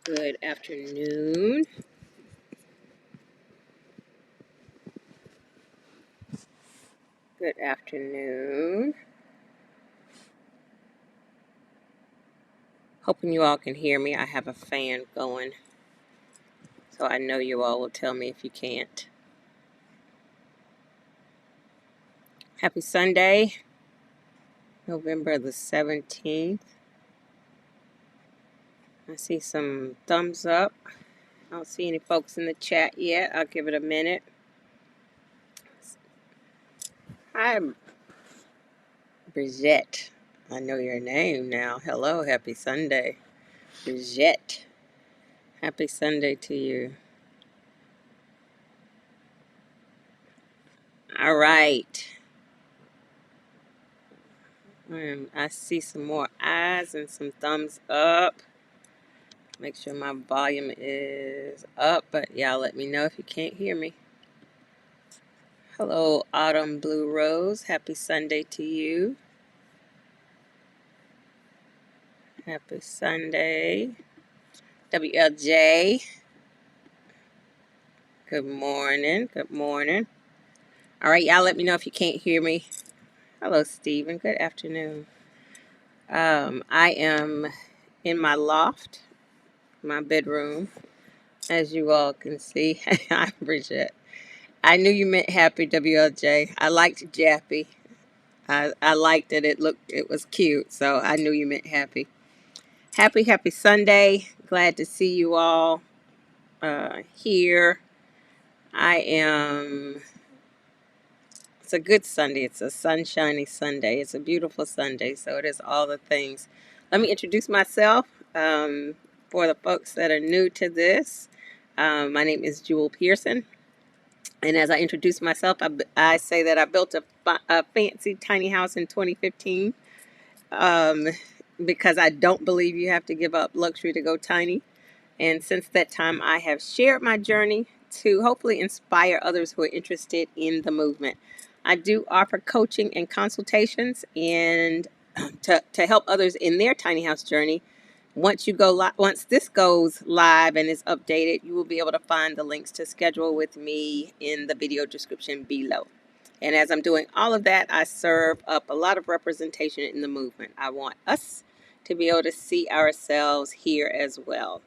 Good afternoon. Good afternoon. Hoping you all can hear me. I have a fan going, so I know you all will tell me if you can't. Happy Sunday, November the 17th. I see some thumbs up. I don't see any folks in the chat yet. I'll give it a minute. Hi, Brigitte. I know your name now. Hello, happy Sunday. Brigitte. Happy Sunday to you. All right. I see some more eyes and some thumbs up. Make sure my volume is up, but y'all let me know if you can't hear me. Hello, Autumn Blue Rose. Happy Sunday to you. Happy Sunday. WLJ. Good morning. Good morning. All right, y'all let me know if you can't hear me. Hello, Stephen. Good afternoon. I am in my loft, my bedroom, as you all can see. I'm Bridget. I knew you meant happy, WLJ. I liked Jappy. I liked it. It was cute. So I knew you meant happy. Happy Sunday. Glad to see you all here. It's a good Sunday. It's a sunshiny Sunday. It's a beautiful Sunday. So it is all the things. Let me introduce myself for the folks that are new to this. My name is Jewel Pearson. And as I introduce myself, I say that I built a fancy tiny house in 2015 because I don't believe you have to give up luxury to go tiny. And since that time, I have shared my journey to hopefully inspire others who are interested in the movement. I do offer coaching and consultations and to help others in their tiny house journey. Once this goes live and is updated, you will be able to find the links to schedule with me in the video description below. And as I'm doing all of that, I serve up a lot of representation in the movement. I want us to be able to see ourselves here as well.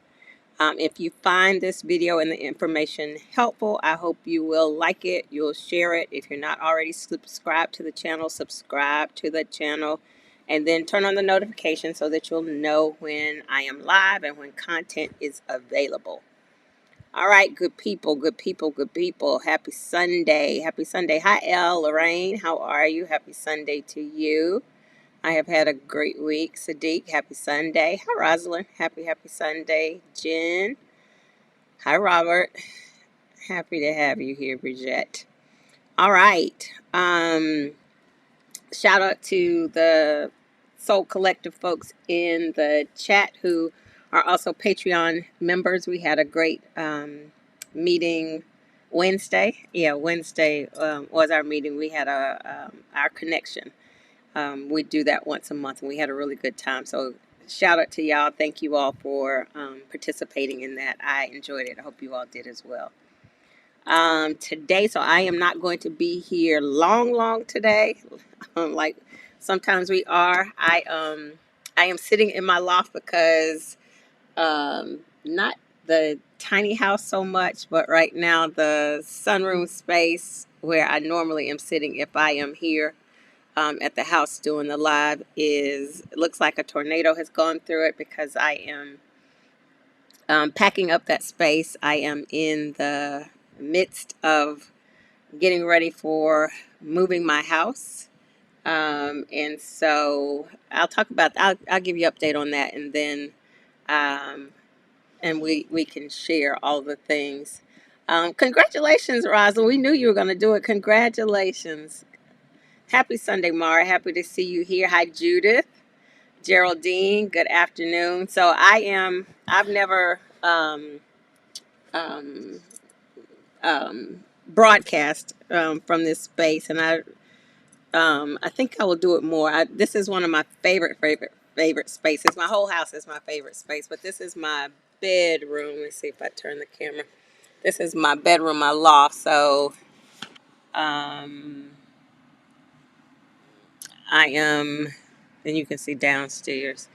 If you find this video and the information helpful, I hope you will like it. You'll share it. If you're not already subscribed to the channel, subscribe to the channel. And then turn on the notification so that you'll know when I am live and when content is available. All right, good people, good people, good people. Happy Sunday. Happy Sunday. Hi, Elle, Lorraine. How are you? Happy Sunday to you. I have had a great week. Sadiq, happy Sunday. Hi, Rosalind. Happy Sunday. Jen. Hi, Robert. Happy to have you here, Bridget. All right. Shout out to the Soul Collective folks in the chat who are also Patreon members. We had a great meeting Wednesday. Yeah, Wednesday was our meeting. We had our connection. We do that once a month, and we had a really good time. So shout out to y'all. Thank you all for participating in that. I enjoyed it. I hope you all did as well. Today, so I am not going to be here long today. Like sometimes we are. I am sitting in my loft because not the tiny house so much, but right now the sunroom space where I normally am sitting if I am here at the house doing the live it looks like a tornado has gone through it because I am packing up that space. I am in the midst of getting ready for moving my house. And so I'll give you an update on that, and then and we can share all the things. Congratulations, Rosalind. We knew you were going to do it. Congratulations. Happy Sunday, Mara. Happy to see you here. Hi, Judith. Geraldine, good afternoon. So I've never um, broadcast from this space, and I think I will do it more. This is one of my favorite spaces. My whole house is my favorite space, but this is my bedroom. Let's see if I turn the camera. This is my bedroom, my loft. So um, I am, and you can see downstairs.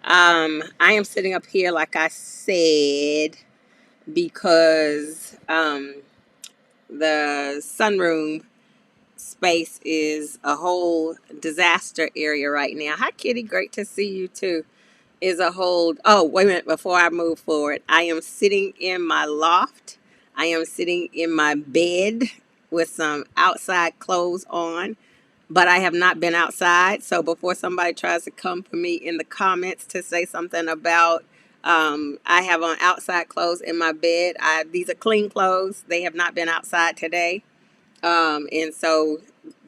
I am sitting up here, like I said, because the sunroom space is a whole disaster area right now. Hi, Kitty. Great to see you too. Is a whole. Oh, wait a minute. Before I move forward, I am sitting in my loft. I am sitting in my bed with some outside clothes on, but I have not been outside. So before somebody tries to come for me in the comments to say something about I have on outside clothes in my bed. These are clean clothes. They have not been outside today. And so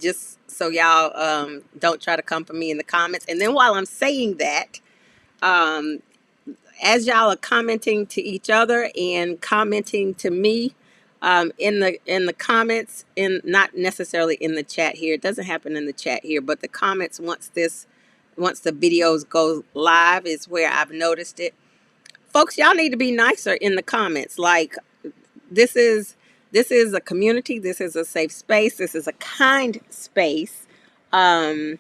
just so y'all don't try to come for me in the comments. And then while I'm saying that, um, as y'all are commenting to each other and commenting to me in the comments, in not necessarily in the chat here. It doesn't happen in the chat here, but the comments once the videos go live is where I've noticed it. Folks, y'all need to be nicer in the comments. Like this is a community. This is a safe space. This is a kind space. Um,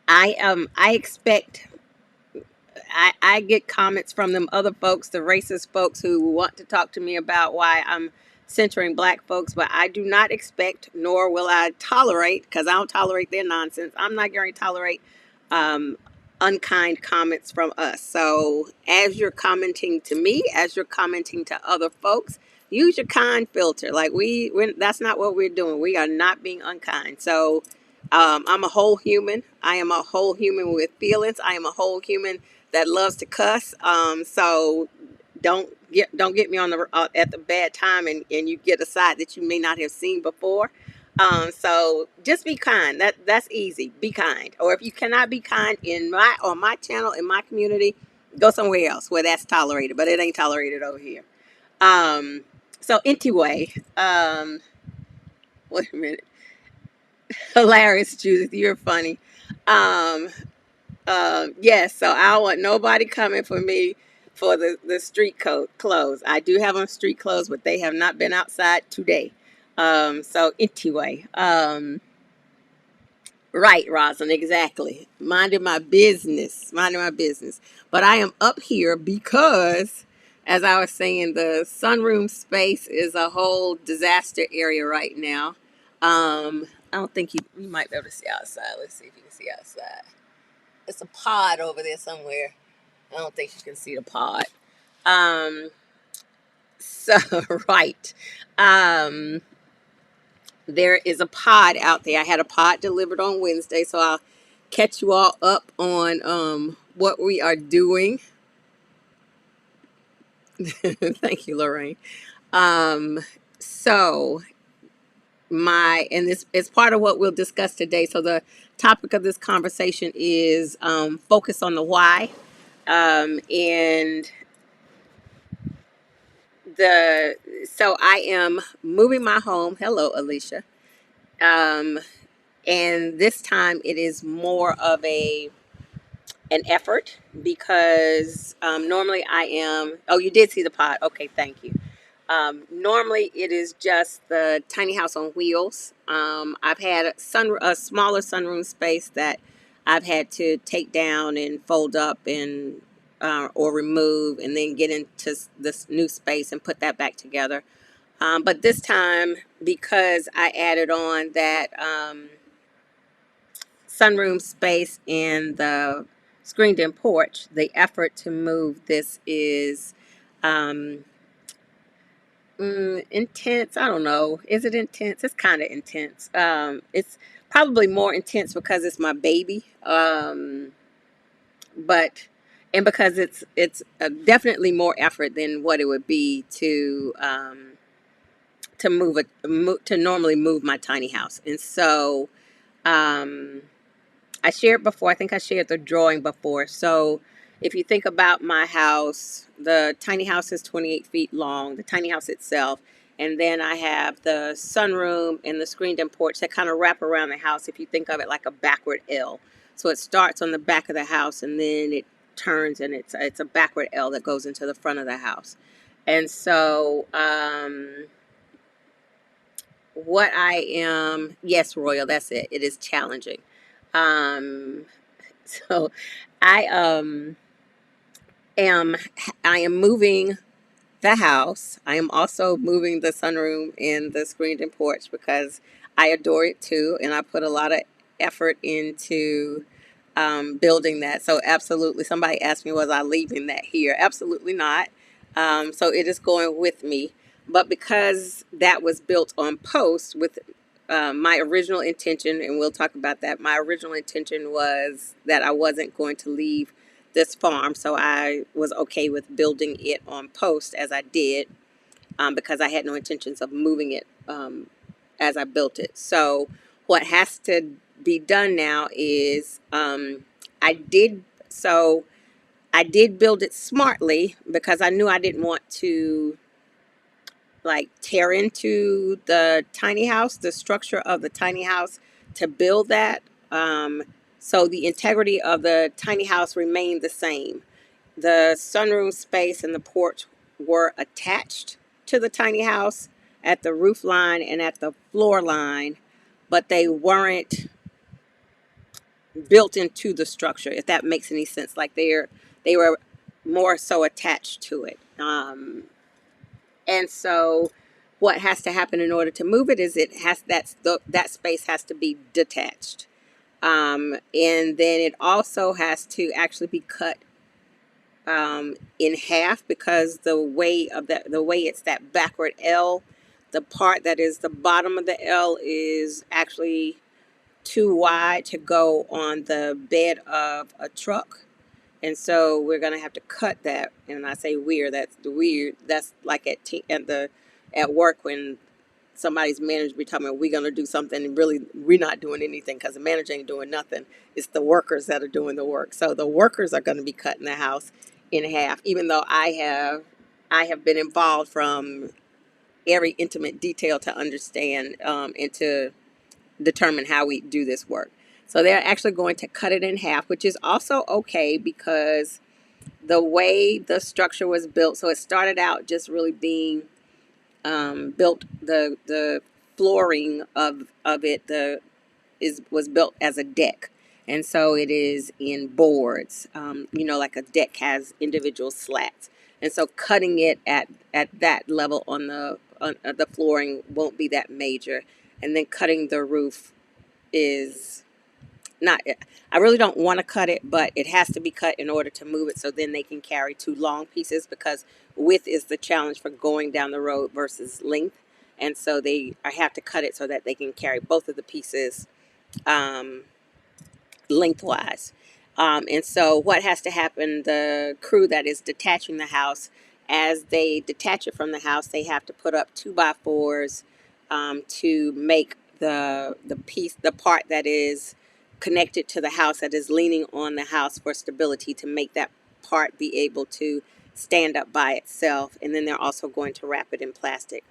I expect I get comments from them other folks, the racist folks who want to talk to me about why I'm centering black folks, but I do not expect, nor will I tolerate, because I don't tolerate their nonsense. I'm not going to tolerate um, unkind comments from us. So as you're commenting to me, as you're commenting to other folks, use your kind filter. Like that's not what we're doing. We are not being unkind. So I'm a whole human. I am a whole human with feelings. I am a whole human that loves to cuss. So don't get me on the at the bad time and you get a side that you may not have seen before. So just be kind. That's easy. Be kind. Or if you cannot be kind on my channel, in my community, go somewhere else where that's tolerated. But it ain't tolerated over here. So anyway, wait a minute. Hilarious, Judith. You're funny. Um, yes, so I don't want nobody coming for me for the street clothes. I do have on street clothes, but they have not been outside today. So anyway, right, Rosalind, exactly. Minding my business, minding my business. But I am up here because, as I was saying, the sunroom space is a whole disaster area right now. I don't think you might be able to see outside. Let's see if you can see outside. It's a pod over there somewhere. I don't think you can see the pod. Um, so right. Um, there is a pod out there. I had a pod delivered on Wednesday, so I'll catch you all up on what we are doing. Thank you, Lorraine. Um, so and this is part of what we'll discuss today. So the topic of this conversation is focus on the why. And so I am moving my home. Hello, Alicia. Um, and this time it is more of an effort because normally I am. Oh, you did see the pod. Okay, thank you. Normally it is just the tiny house on wheels. I've had a smaller sunroom space that I've had to take down and fold up and or remove and then get into this new space and put that back together. But this time, because I added on that sunroom space and the screened-in porch, the effort to move this is um, intense. I don't know. Is it intense? It's kind of intense. It's probably more intense because it's my baby. But and because it's definitely more effort than what it would be to to normally move my tiny house. And so um, I shared before. I think I shared the drawing before. So if you think about my house, the tiny house is 28 feet long, the tiny house itself. And then I have the sunroom and the screened-in porch that kind of wrap around the house if you think of it like a backward L. So it starts on the back of the house and then it turns, and it's a backward L that goes into the front of the house. And so what I am, yes, Royal, that's it. It is challenging. Um, so I am I am moving the house. I am also moving the sunroom and the screened-in porch because I adore it too, and I put a lot of effort into building that. So absolutely, somebody asked me, was I leaving that here? Absolutely not. So it is going with me. But because that was built on post with my original intention, and we'll talk about that, my original intention was that I wasn't going to leave this farm. So I was okay with building it on post as I did, because I had no intentions of moving it as I built it. So what has to be done now is I did so I did build it smartly because I knew I didn't want to like tear into the tiny house, the structure of the tiny house to build that. Um, so the integrity of the tiny house remained the same. The sunroom space and the porch were attached to the tiny house at the roof line and at the floor line, but they weren't built into the structure, if that makes any sense. Like they were more so attached to it. And so what has to happen in order to move it is that space has to be detached. And then it also has to actually be cut in half, because the way it's that backward L, the part that is the bottom of the L is actually too wide to go on the bed of a truck. And so we're gonna have to cut that. And I say weird. That's like at work when somebody's manager be talking about we're gonna do something, and really we're not doing anything because the manager ain't doing nothing. It's the workers that are doing the work. So the workers are gonna be cutting the house in half, even though I have been involved from every intimate detail to understand and to determine how we do this work. So they're actually going to cut it in half, which is also okay because the way the structure was built, so it started out just really being built, the flooring of it was built as a deck, and so it is in boards. Like a deck has individual slats, and so cutting it at that level on the flooring won't be that major, and then cutting the roof is not. I really don't want to cut it, but it has to be cut in order to move it, so then they can carry two long pieces, because width is the challenge for going down the road versus length. And so I have to cut it so that they can carry both of the pieces um, lengthwise. And so what has to happen, the crew that is detaching the house, as they detach it from the house, they have to put up 2x4s to make the part that is connected to the house, that is leaning on the house for stability, to make that part be able to stand up by itself. And then they're also going to wrap it in plastic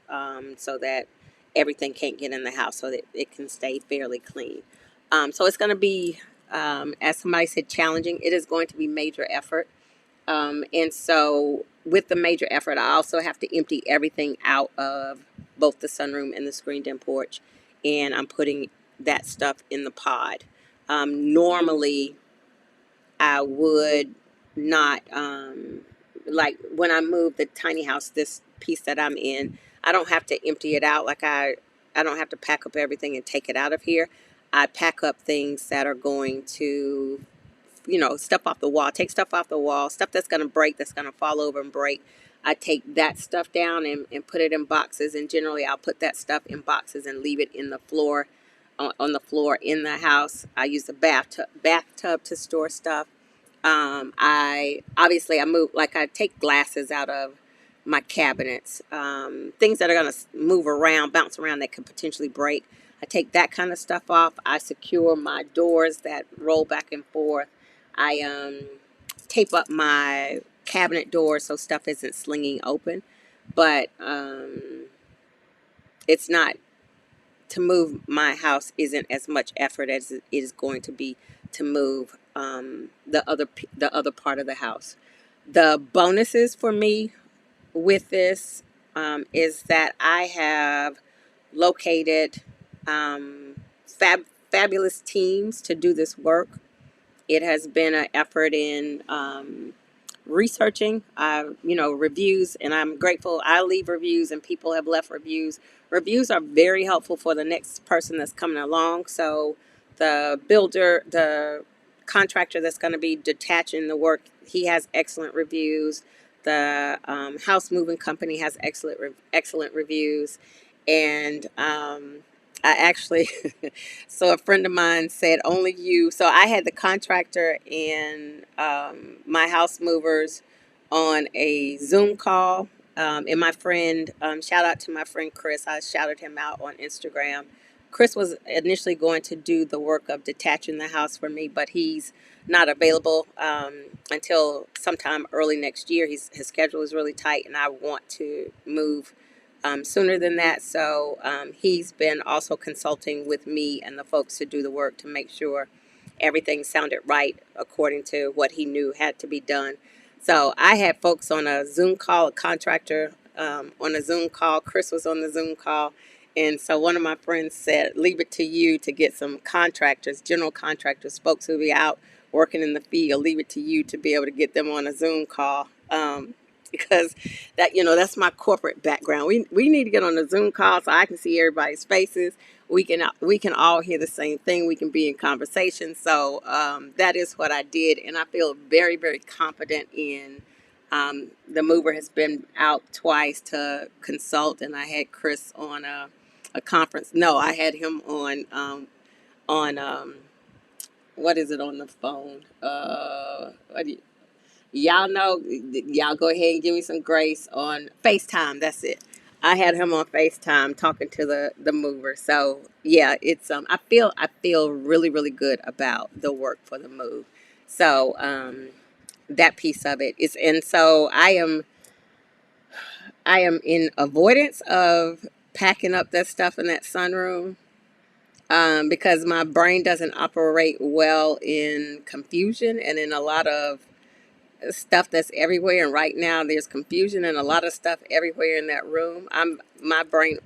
so that everything can't get in the house, so that it can stay fairly clean. So it's going to be, as somebody said, challenging. It is going to be major effort. And so with the major effort, I also have to empty everything out of both the sunroom and the screened-in porch. And I'm putting that stuff in the pod. Normally, I would not, like when I move the tiny house, this piece that I'm in, I don't have to empty it out. I don't have to pack up everything and take it out of here. I pack up things that are going to, stuff off the wall, take stuff off the wall, stuff that's going to break, that's going to fall over and break. I take that stuff down and put it in boxes. And generally I'll put that stuff in boxes and leave it in the floor, on the floor in the house. I use the bathtub to store stuff. I move, like I take glasses out of my cabinets, things that are going to move around, bounce around, that could potentially break. I take that kind of stuff off. I secure my doors that roll back and forth. I tape up my cabinet doors so stuff isn't slinging open. But it's not, to move my house isn't as much effort as it is going to be to move the other part of the house. The bonuses for me with this is that I have located um, fabulous teams to do this work. It has been an effort in researching, reviews, and I'm grateful. I leave reviews, and people have left reviews. Reviews are very helpful for the next person that's coming along. So, the builder, the contractor that's going to be detaching the work, he has excellent reviews. The house moving company has excellent reviews, and I actually so a friend of mine said, only you. So I had the contractor and my house movers on a Zoom call. And my friend, shout out to my friend Chris. I shouted him out on Instagram. Chris was initially going to do the work of detaching the house for me, but he's not available until sometime early next year. His schedule is really tight, and I want to move sooner than that. So he's been also consulting with me and the folks to do the work to make sure everything sounded right according to what he knew had to be done. So I had folks on a Zoom call, a contractor on a Zoom call. Chris was on the Zoom call. And so one of my friends said, leave it to you to get some contractors, general contractors, folks who'll be out working in the field. Leave it to you to be able to get them on a Zoom call. Because that's my corporate background. We need to get on a Zoom call so I can see everybody's faces. We can all hear the same thing. We can be in conversation. So that is what I did, and I feel very, very confident in. The mover has been out twice to consult, and I had Chris on a conference. No, I had him on what is it on the phone? Y'all know, y'all go ahead and give me some grace on FaceTime. That's it. I had him on FaceTime talking to the mover. So yeah, it's I feel really, really good about the work for the move. So that piece of it is, and so I am in avoidance of packing up that stuff in that sunroom because my brain doesn't operate well in confusion and in a lot of stuff that's everywhere. And right now there's confusion and a lot of stuff everywhere in that room. My brain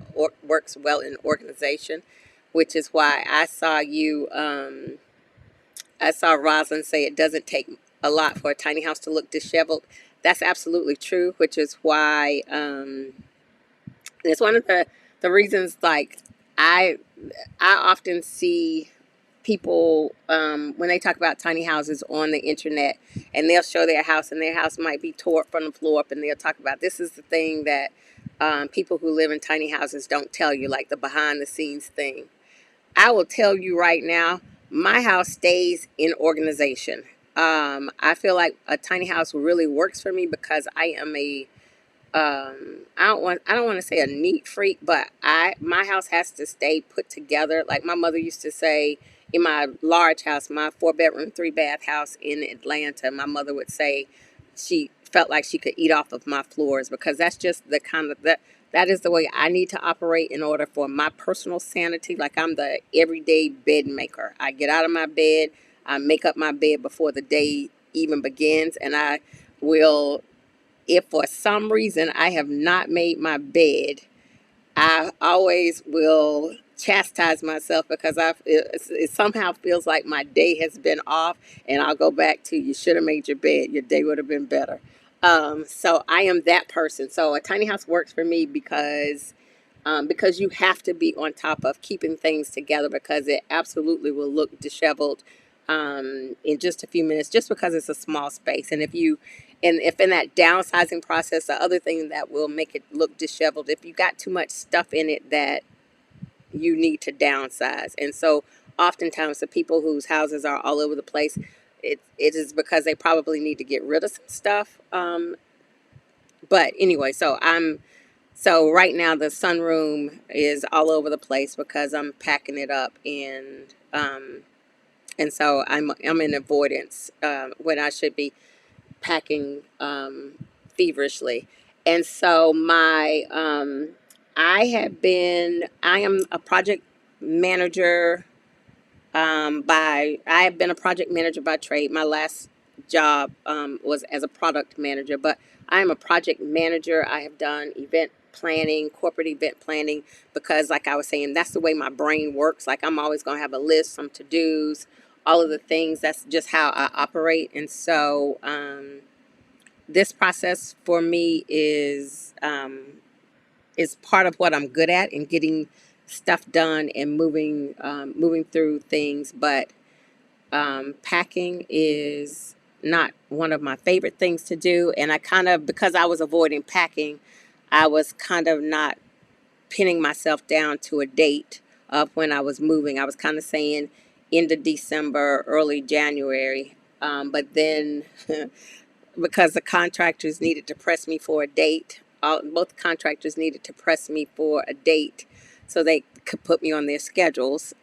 works well in organization, which is why I saw Rosalind say it doesn't take a lot for a tiny house to look disheveled. That's absolutely true, which is why it's one of the reasons, like, I I often see people when they talk about tiny houses on the internet, and they'll show their house, and their house might be tore from the floor up, and they'll talk about, this is the thing that people who live in tiny houses don't tell you, like the behind the scenes thing. I will tell you right now, my house stays in organization. I feel like a tiny house really works for me because I am a I don't want to say a neat freak, but my house has to stay put together. Like my mother used to say, in my large house, my 4 bedroom 3 bath house in Atlanta, my mother would say she felt like she could eat off of my floors, because that's just the kind of that is the way I need to operate in order for my personal sanity. Like, I'm the everyday bed maker. I get out of my bed, I make up my bed before the day even begins, and I will, if for some reason I have not made my bed, I always will chastise myself, because it somehow feels like my day has been off, and I'll go back to, you should have made your bed. Your day would have been better. So I am that person. So a tiny house works for me because you have to be on top of keeping things together, because it absolutely will look disheveled in just a few minutes, just because it's a small space. And if in that downsizing process, the other thing that will make it look disheveled, if you got too much stuff in it that you need to downsize. And so oftentimes the people whose houses are all over the place, it is because they probably need to get rid of some stuff. But anyway, so right now the sunroom is all over the place because I'm packing it up, and so I'm in avoidance when I should be packing feverishly. And so I am a project manager I have been a project manager by trade. My last job was as a product manager, but I am a project manager. I have done event planning, corporate event planning, because like I was saying, that's the way my brain works. Like I'm always going to have a list, some to-dos, all of the things. That's just how I operate. And so this process for me is part of what I'm good at and getting stuff done and moving through things. But packing is not one of my favorite things to do. And I kind of, because I was avoiding packing, I was kind of not pinning myself down to a date of when I was moving. I was kind of saying end of December, early January. But then because the contractors needed to press me for a date, both contractors needed to press me for a date so they could put me on their schedules.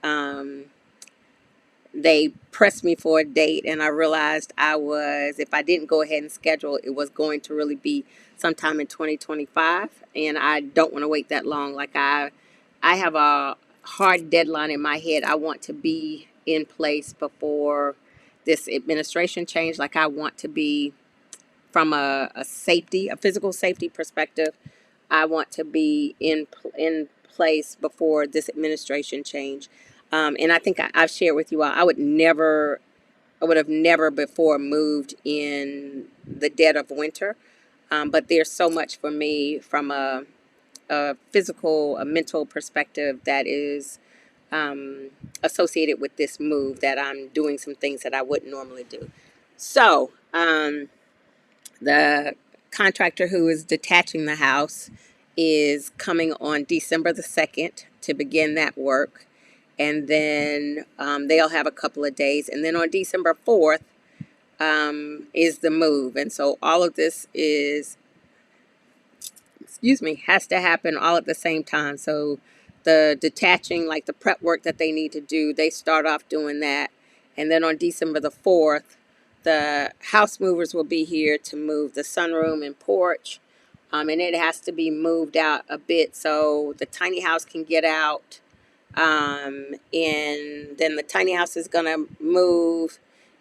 They pressed me for a date, and I realized if I didn't go ahead and schedule, it was going to really be sometime in 2025, and I don't want to wait that long. Like I have a hard deadline in my head. I want to be in place before this administration change. Like I want to be from a physical safety perspective. I want to be in place before this administration change. And I think I've shared with you all, I would have never before moved in the dead of winter. But there's so much for me from a physical, a mental perspective that is associated with this move, that I'm doing some things that I wouldn't normally do. So, the contractor who is detaching the house is coming on December the 2nd to begin that work. And then they'll have a couple of days. And then on December 4th is the move. And so all of this has to happen all at the same time. So the detaching, like the prep work that they need to do, they start off doing that. And then on December the 4th, the house movers will be here to move the sunroom and porch. And it has to be moved out a bit so the tiny house can get out. And then the tiny house is going to move,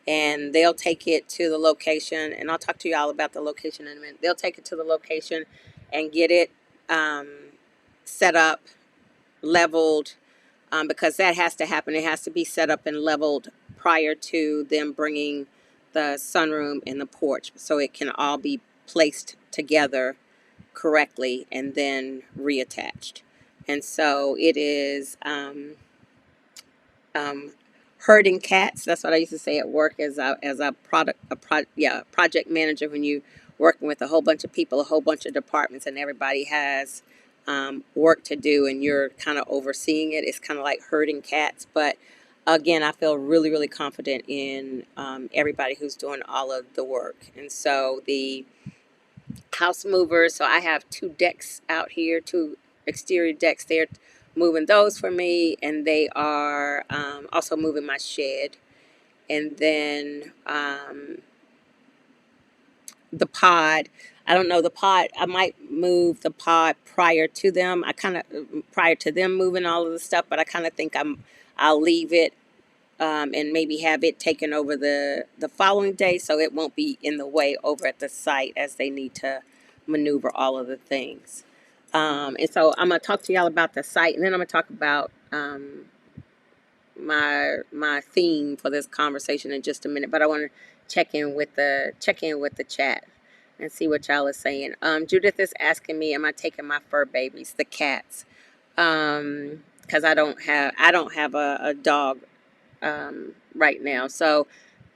and they'll take it to the location. And I'll talk to you all about the location in a minute. They'll take it to the location and get it um, set up, leveled, because that has to happen. It has to be set up and leveled prior to them bringing the sunroom and the porch, so it can all be placed together correctly and then reattached. And so it is herding cats. That's what I used to say at work as project manager. When you working with a whole bunch of people, a whole bunch of departments, and everybody has work to do, and you're kind of overseeing it. It's kind of like herding cats. But again, I feel really, really confident in everybody who's doing all of the work. And so the house movers, so I have two decks out here, two exterior decks. They're moving those for me, and they are also moving my shed. And then the pod, I don't know, the pod, I might move the pod prior to them. Prior to them moving all of the stuff, but I kind of think I'll leave it and maybe have it taken over the following day, so it won't be in the way over at the site as they need to maneuver all of the things. And so I'm going to talk to y'all about the site, and then I'm going to talk about my theme for this conversation in just a minute. But I want to check in with the chat and see what y'all are saying. Judith is asking me, am I taking my fur babies, the cats? Because I don't have a dog right now. So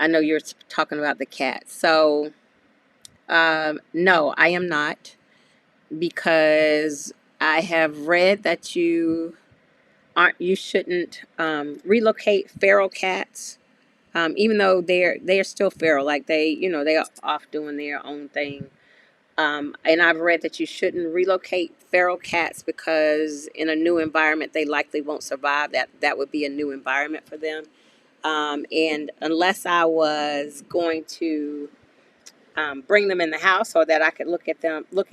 I know you're talking about the cats. So no, I am not, because I have read that you shouldn't relocate feral cats, even though they're still feral. Like they are off doing their own thing. And I've read that you shouldn't relocate feral cats because in a new environment they likely won't survive. That would be a new environment for them. And unless I was going to bring them in the house so that I could look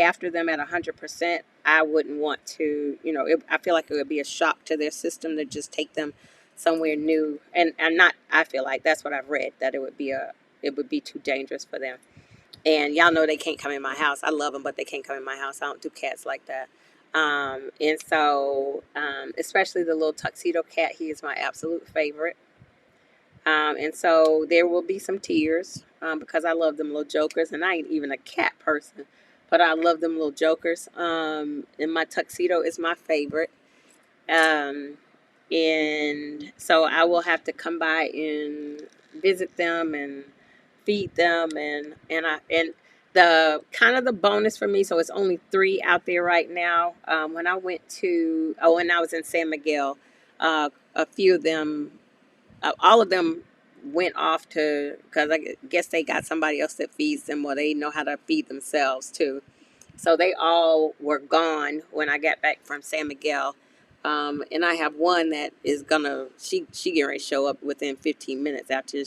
after them at 100%, I wouldn't want to. I feel like it would be a shock to their system to just take them somewhere new. And not, I feel like that's what I've read, that it would be too dangerous for them. And y'all know they can't come in my house. I love them, but they can't come in my house. I don't do cats like that. And so, especially the little tuxedo cat, he is my absolute favorite. And so there will be some tears, because I love them little jokers, and I ain't even a cat person, but I love them little jokers. And my tuxedo is my favorite. Um, and so I will have to come by and visit them and feed them, and the kind of the bonus for me. So it's only three out there right now. When I went to when I was in San Miguel, a few of them, all of them went off to, because I guess they got somebody else that feeds them, or they know how to feed themselves too. So they all were gone when I got back from San Miguel. And I have one that is gonna, she getting ready to show up within 15 minutes after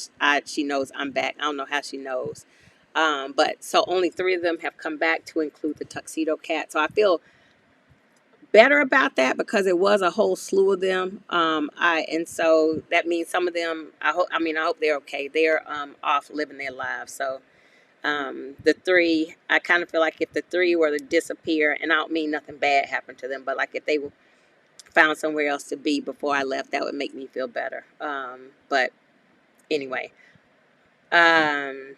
she knows I'm back. I don't know how she knows. But so only three of them have come back, to include the tuxedo cat. So I feel better about that, because it was a whole slew of them. And so that means some of them, I hope they're okay. They're off living their lives. So the three, I kind of feel like if the three were to disappear, and I don't mean nothing bad happened to them, but like if they found somewhere else to be before I left, that would make me feel better. But anyway, um,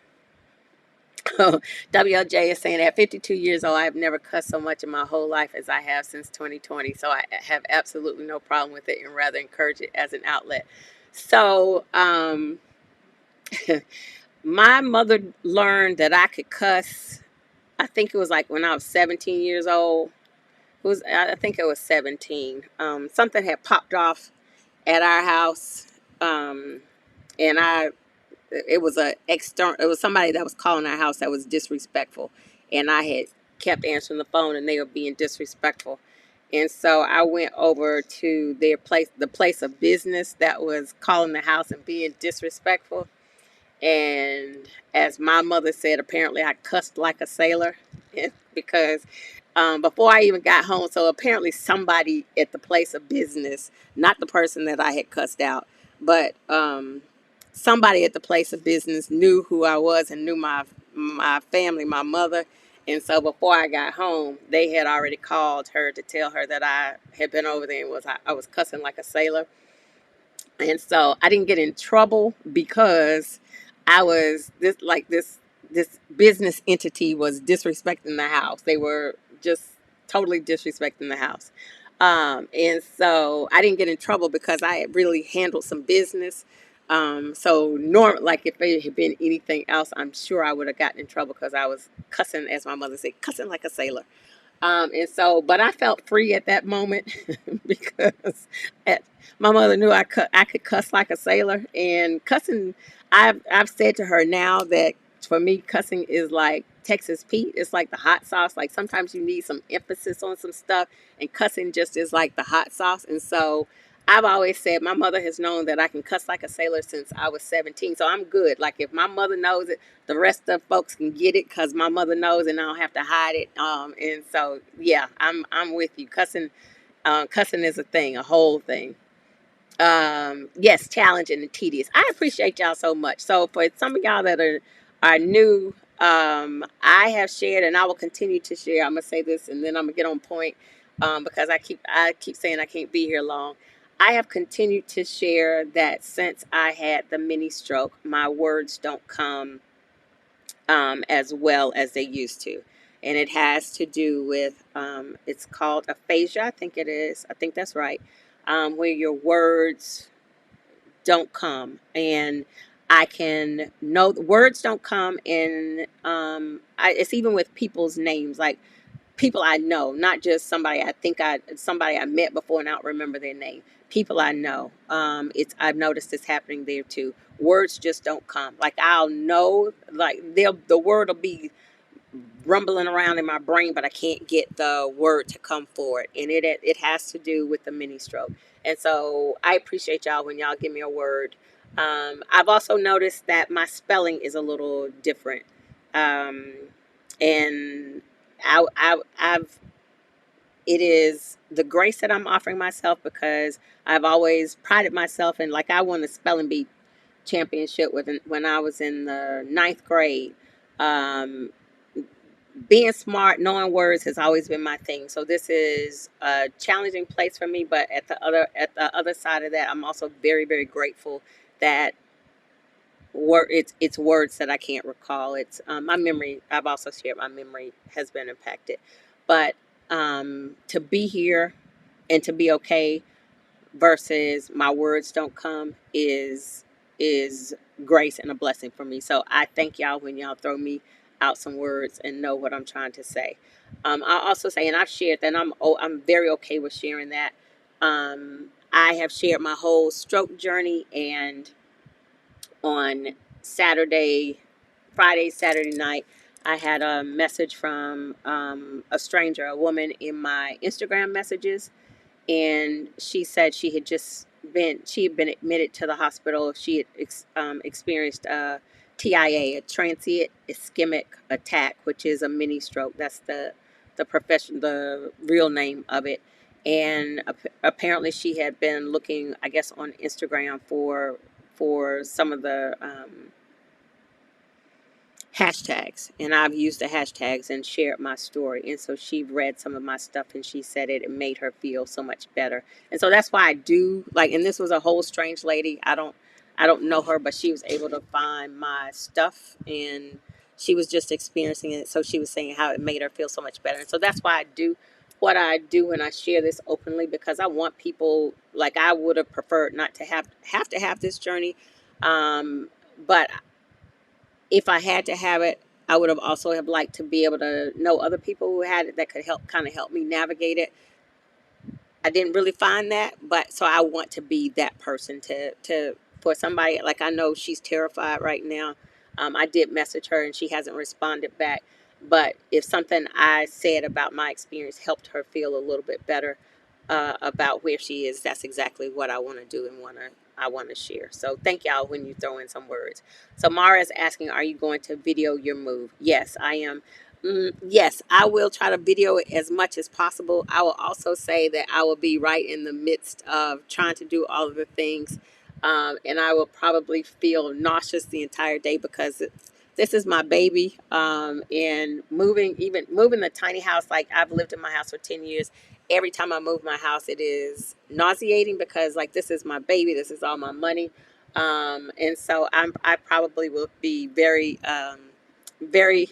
WLJ is saying, at 52 years old, I have never cussed so much in my whole life as I have since 2020. So I have absolutely no problem with it, and rather encourage it as an outlet. So, my mother learned that I could cuss. I think it was like when I was 17 years old. I think it was 17. Something had popped off at our house, and it was somebody that was calling our house that was disrespectful, and I had kept answering the phone, and they were being disrespectful. And so I went over to the place of business that was calling the house and being disrespectful. And as my mother said, apparently I cussed like a sailor, because before I even got home, so apparently somebody at the place of business, not the person that I had cussed out, but somebody at the place of business knew who I was and knew my family, my mother. And so before I got home, they had already called her to tell her that I had been over there, and I was cussing like a sailor. And so I didn't get in trouble, because I was this business entity was disrespecting the house. They were just totally disrespecting the house. And so I didn't get in trouble because I had really handled some business. So like if it had been anything else, I'm sure I would have gotten in trouble, because I was cussing, as my mother said, cussing like a sailor. And so, but I felt free at that moment, because at, my mother knew I could cuss like a sailor. And cussing, I've said to her now that for me, cussing is like Texas Pete. It's like the hot sauce. Like sometimes you need some emphasis on some stuff, and cussing just is like the hot sauce. And so I've always said, my mother has known that I can cuss like a sailor since I was 17. So I'm good. Like if my mother knows it, the rest of folks can get it, because my mother knows, and I don't have to hide it. And so yeah, I'm with you. Cussing is a thing, a whole thing. Yes, challenging and tedious. I appreciate y'all so much. So for some of y'all that are new, I have shared, and I will continue to share. I'm gonna say this, and then I'm gonna get on point, because I keep saying I can't be here long. I have continued to share that since I had the mini stroke, my words don't come as well as they used to. And it has to do with, it's called aphasia, I think it is. I think that's right. Where your words don't come. And I can know the words don't come in, it's even with people's names, like people I know, not just somebody I met before and I don't remember their name. People I know. I've noticed this happening there too. Words just don't come. Like I'll know, like the word will be rumbling around in my brain, but I can't get the word to come forward. And it has to do with the mini stroke. And so I appreciate y'all when y'all give me a word. I've also noticed that my spelling is a little different. Um, and I've it is the grace that I'm offering myself, because I've always prided myself in, like, I won the spelling bee championship when I was in the ninth grade. Um, Being smart, knowing words has always been my thing. So this is a challenging place for me, but at the other side of that, I'm also very, very grateful that it's words that I can't recall. It's my memory. I've also shared my memory has been impacted, but to be here and to be okay versus my words don't come is grace and a blessing for me. So I thank y'all when y'all throw me out some words and know what I'm trying to say. I also say, and I've shared that I'm very okay with sharing that. I have shared my whole stroke journey, and on Saturday, Friday, Saturday night, I had a message from a stranger, a woman, in my Instagram messages, and she said she had been admitted to the hospital. She had experienced a TIA, a transient ischemic attack, which is a mini stroke. That's the real name of it. And apparently, she had been looking, I guess, on Instagram for some of the hashtags, and I've used the hashtags and shared my story, and so she read some of my stuff, and she said it made her feel so much better. And so that's why I do like, and this was a whole strange lady. I don't know her, but she was able to find my stuff, and she was just experiencing it, so she was saying how it made her feel so much better. And so that's why I do what I do, and I share this openly, because I want people, like, I would have preferred not to have this journey, but if I had to have it, I would have also have liked to be able to know other people who had it that could help me navigate it. I didn't really find that, but so I want to be that person to for somebody. Like, I know she's terrified right now. I did message her and she hasn't responded back. But if something I said about my experience helped her feel a little bit better about where she is, that's exactly what I want to do and I want to share. So thank y'all when you throw in some words. So Mara is asking, are you going to video your move? Yes, I am. Yes, I will try to video it as much as possible. I will also say that I will be right in the midst of trying to do all of the things. And I will probably feel nauseous the entire day, because this is my baby. And even moving the tiny house, like, I've lived in my house for 10 years. Every time I move my house, it is nauseating, because, like, this is my baby. This is all my money. And so I probably will be very, very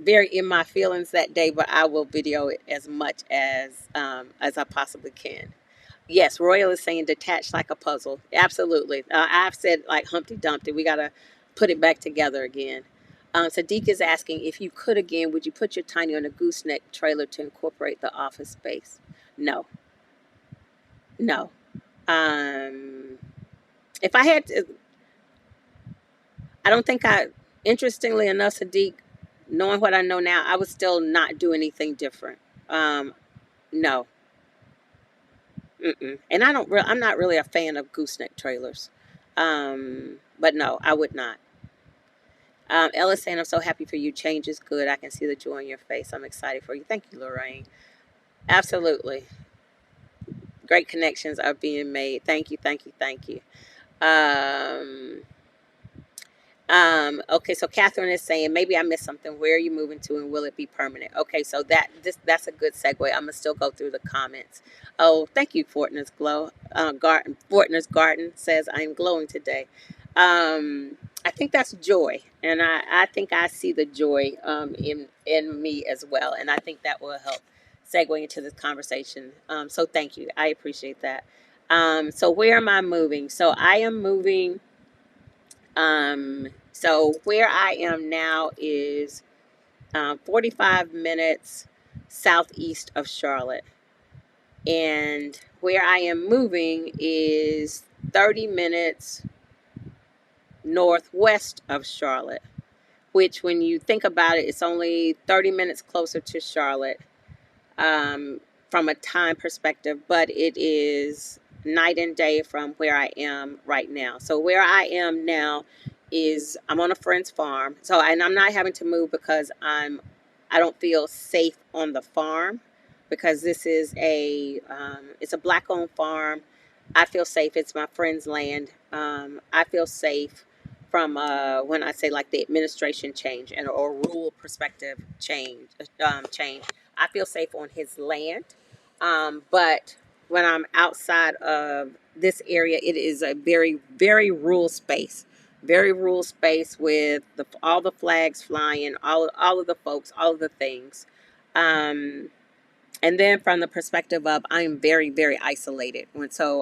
in my feelings that day, but I will video it as much as I possibly can. Yes, Royal is saying detach like a puzzle. Absolutely. I've said, like, Humpty Dumpty. We got to put it back together again. Sadiq is asking, if you could again, would you put your tiny on a gooseneck trailer to incorporate the office space? No, no. Um, if I had to, I don't think interestingly enough, Sadiq, knowing what I know now, I would still not do anything different. Um, no. Mm-mm. And I'm not really a fan of gooseneck trailers. But no, I would not. Ella's saying, I'm so happy for you. Change is good. I can see the joy in your face. I'm excited for you. Thank you, Lorraine. Absolutely. Great connections are being made. Thank you, thank you, thank you. Um, okay, so Catherine is saying, maybe I missed something. Where are you moving to, and will it be permanent? Okay, so that's a good segue. I'm gonna still go through the comments. Oh, thank you, Fortner's Glow. Fortner's Garden says, I'm glowing today. I think that's joy, and I think I see the joy in me as well, and I think that will help segue into this conversation. So thank you. I appreciate that. So where am I moving? So I am moving. So where I am now is 45 minutes southeast of Charlotte. And where I am moving is 30 minutes northwest of Charlotte, which, when you think about it, it's only 30 minutes closer to Charlotte from a time perspective, but it is night and day from where I am right now. So where I am now is I'm on a friend's farm. So, and I'm not having to move because I don't feel safe on the farm. because this is it's a black owned farm. I feel safe. It's my friend's land. I feel safe from when I say like the administration change and or rule perspective change. I feel safe on his land, but when I'm outside of this area, it is a very very rural space. Very rural space with all the flags flying, all of the folks, all of the things. Um, and then from the perspective of I'm very very isolated.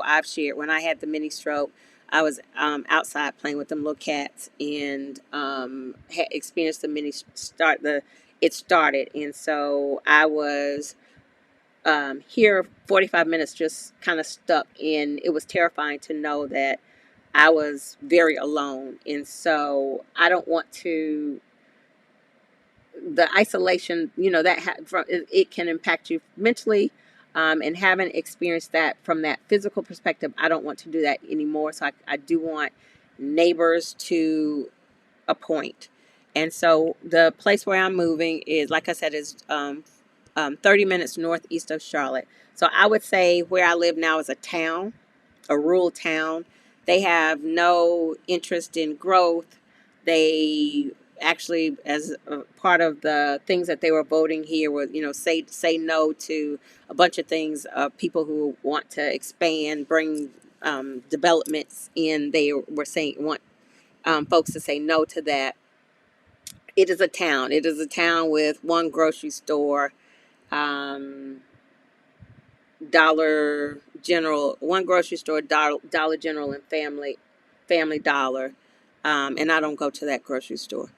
I've shared when I had the mini stroke, I was outside playing with them little cats and had experienced the mini start the it started, and so I was here 45 minutes just kind of stuck, and it was terrifying to know that I was very alone. And so I don't want to the isolation, it can impact you mentally. And having experienced that from that physical perspective, I don't want to do that anymore. So I do want neighbors to a point. And so the place where I'm moving is, like I said, is 30 minutes northeast of Charlotte. So I would say where I live now is a town, a rural town. They have no interest in growth. They actually, as a part of the things that they were voting here, were say no to a bunch of things. People who want to expand, bring developments in. They were saying want folks to say no to that. It is a town. It is a town with one grocery store. Um, Dollar General, one grocery store, Dollar General, and Family Dollar, and I don't go to that grocery store.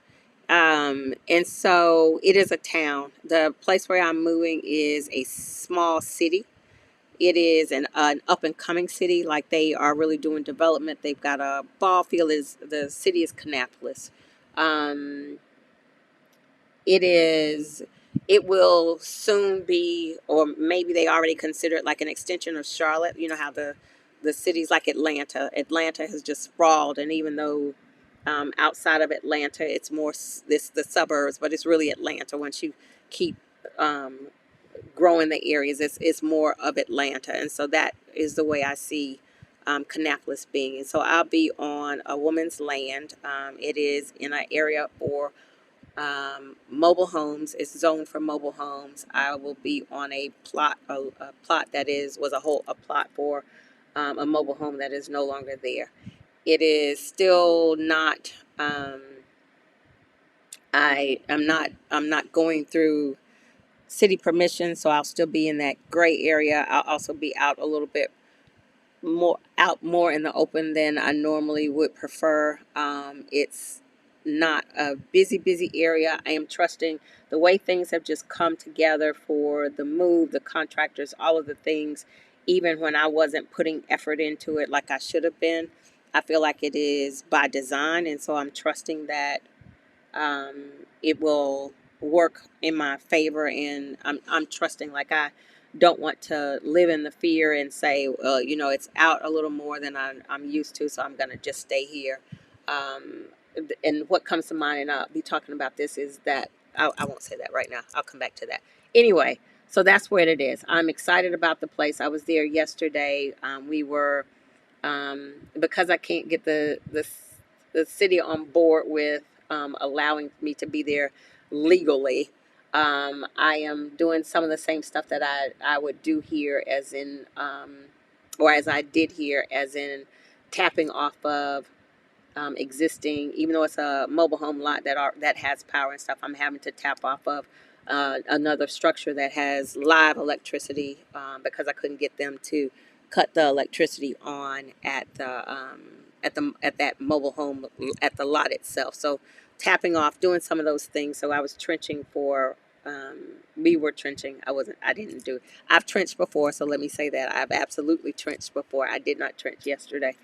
And so it is a town. The place where I'm moving is a small city. It is an up and coming city. Like they are really doing development. They've got a ball field. Is the city is Kannapolis. Um, it is it will soon be, or maybe they already consider it like an extension of Charlotte. You know how the cities like Atlanta has just sprawled, and even though outside of Atlanta it's more this the suburbs, but it's really Atlanta. Once you keep um, growing the areas, it's more of Atlanta. And so that is the way I see Kannapolis being. And so I'll be on a woman's land. It is in an area for mobile homes. It's zoned for mobile homes. I will be on a plot that was a plot for a mobile home that is no longer there. It is still not. I'm not going through city permission, so I'll still be in that gray area. I'll also be out a little bit more in the open than I normally would prefer. It's not a busy area. I am trusting the way things have just come together for the move, the contractors, all of the things, even when I wasn't putting effort into it like I should have been. I feel like it is by design, and so I'm trusting that um, it will work in my favor. And I'm trusting, like, I don't want to live in the fear and say, well, it's out a little more than I'm used to, so I'm going to just stay here. Um, and what comes to mind, and I'll be talking about this, is that I won't say that right now. I'll come back to that. Anyway, so that's where it is. I'm excited about the place. I was there yesterday. We were because I can't get the city on board with allowing me to be there legally. I am doing some of the same stuff that I would do here, as in, or as I did here, as in tapping off of existing, even though it's a mobile home lot that has power and stuff. I'm having to tap off of another structure that has live electricity, because I couldn't get them to cut the electricity on at that mobile home, at the lot itself. So tapping off, doing some of those things. So I was trenching for. We were trenching. I didn't do it. I've trenched before, so let me say that I've absolutely trenched before. I did not trench yesterday.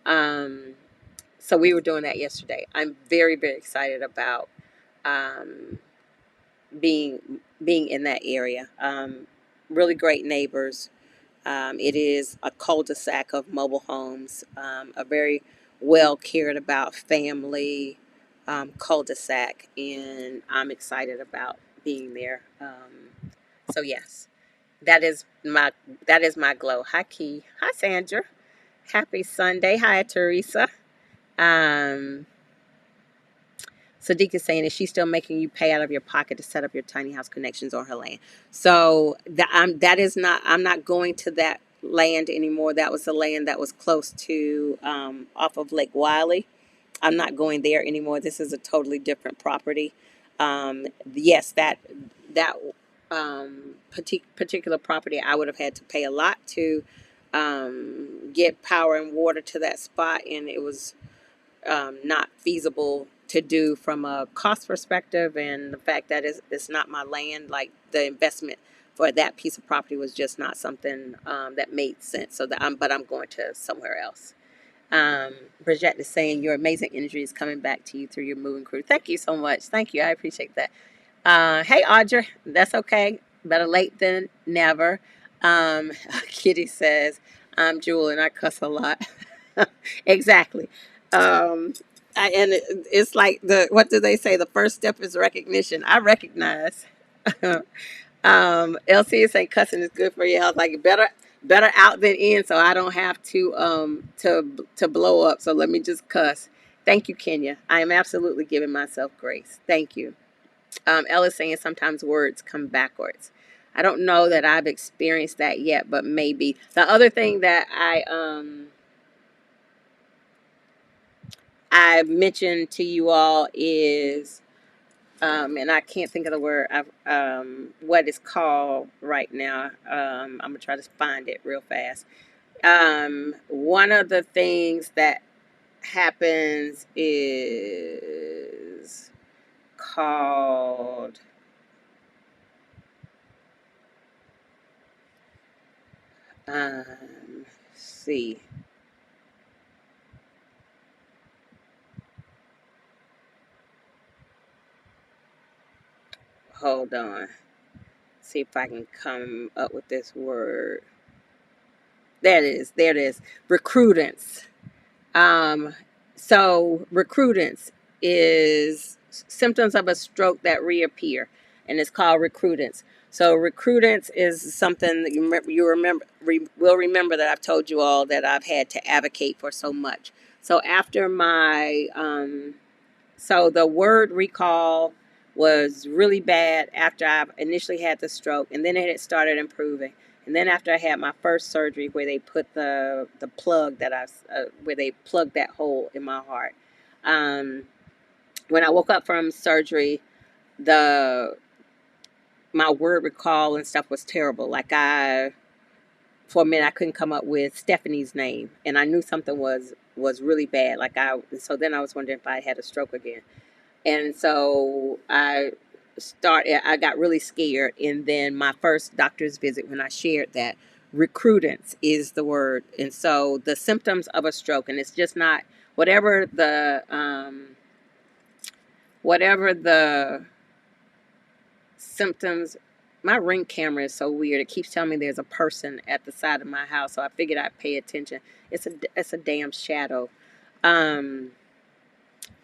Um, so we were doing that yesterday. I'm very very excited about um, being in that area. Really great neighbors. It is a cul-de-sac of mobile homes, a very well cared about family cul-de-sac, and I'm excited about being there. So yes. That is my that is my glow. Hi Key. Hi Sandra. Happy Sunday. Hi Teresa. Um Sadiq is saying, is she still making you pay out of your pocket to set up your tiny house connections on her land? So that is not. I'm not going to that land anymore. That was the land that was close to off of Lake Wiley. I'm not going there anymore. This is a totally different property. Yes, that particular property, I would have had to pay a lot to get power and water to that spot, and it was not feasible to do from a cost perspective, and the fact that it's not my land. Like the investment for that piece of property was just not something that made sense. So but I'm going to somewhere else. Bridget is saying your amazing energy is coming back to you through your moving crew. Thank you so much. Thank you. I appreciate that. Hey, Audra. That's okay. Better late than never. Um, Kitty says, I'm Jewel and I cuss a lot. Exactly. Um, and it's like what do they say? The first step is recognition. I recognize. LC is saying cussing is good for your health. Like better out than in, so I don't have to blow up. So let me just cuss. Thank you, Kenya. I am absolutely giving myself grace. Thank you. Ella's saying sometimes words come backwards. I don't know that I've experienced that yet, but maybe. The other thing that I mentioned to you all is and I can't think of the word. What it's called right now. I'm gonna try to find it real fast. One of the things that happens is called. See, hold on. See if I can come up with this word. There it is. There it is. Recruitance. Um, so recrudence is symptoms of a stroke that reappear, and it's called recrudence. So recrudence is something that will remember that I've told you all that I've had to advocate for so much. So after my so the word recall was really bad after I initially had the stroke, and then it had started improving. And then after I had my first surgery, where they put the plug that where they plugged that hole in my heart, um, when I woke up from surgery, the my word recall and stuff was terrible. Like for a minute, I couldn't come up with Stephanie's name, and I knew something was really bad. So then I was wondering if I had a stroke again. And so I got really scared. And then my first doctor's visit, when I shared that, recrudence is the word. And so the symptoms of a stroke, and it's just not whatever the symptoms. My Ring camera is so weird. It keeps telling me there's a person at the side of my house. So I figured I'd pay attention. It's a damn shadow. Um,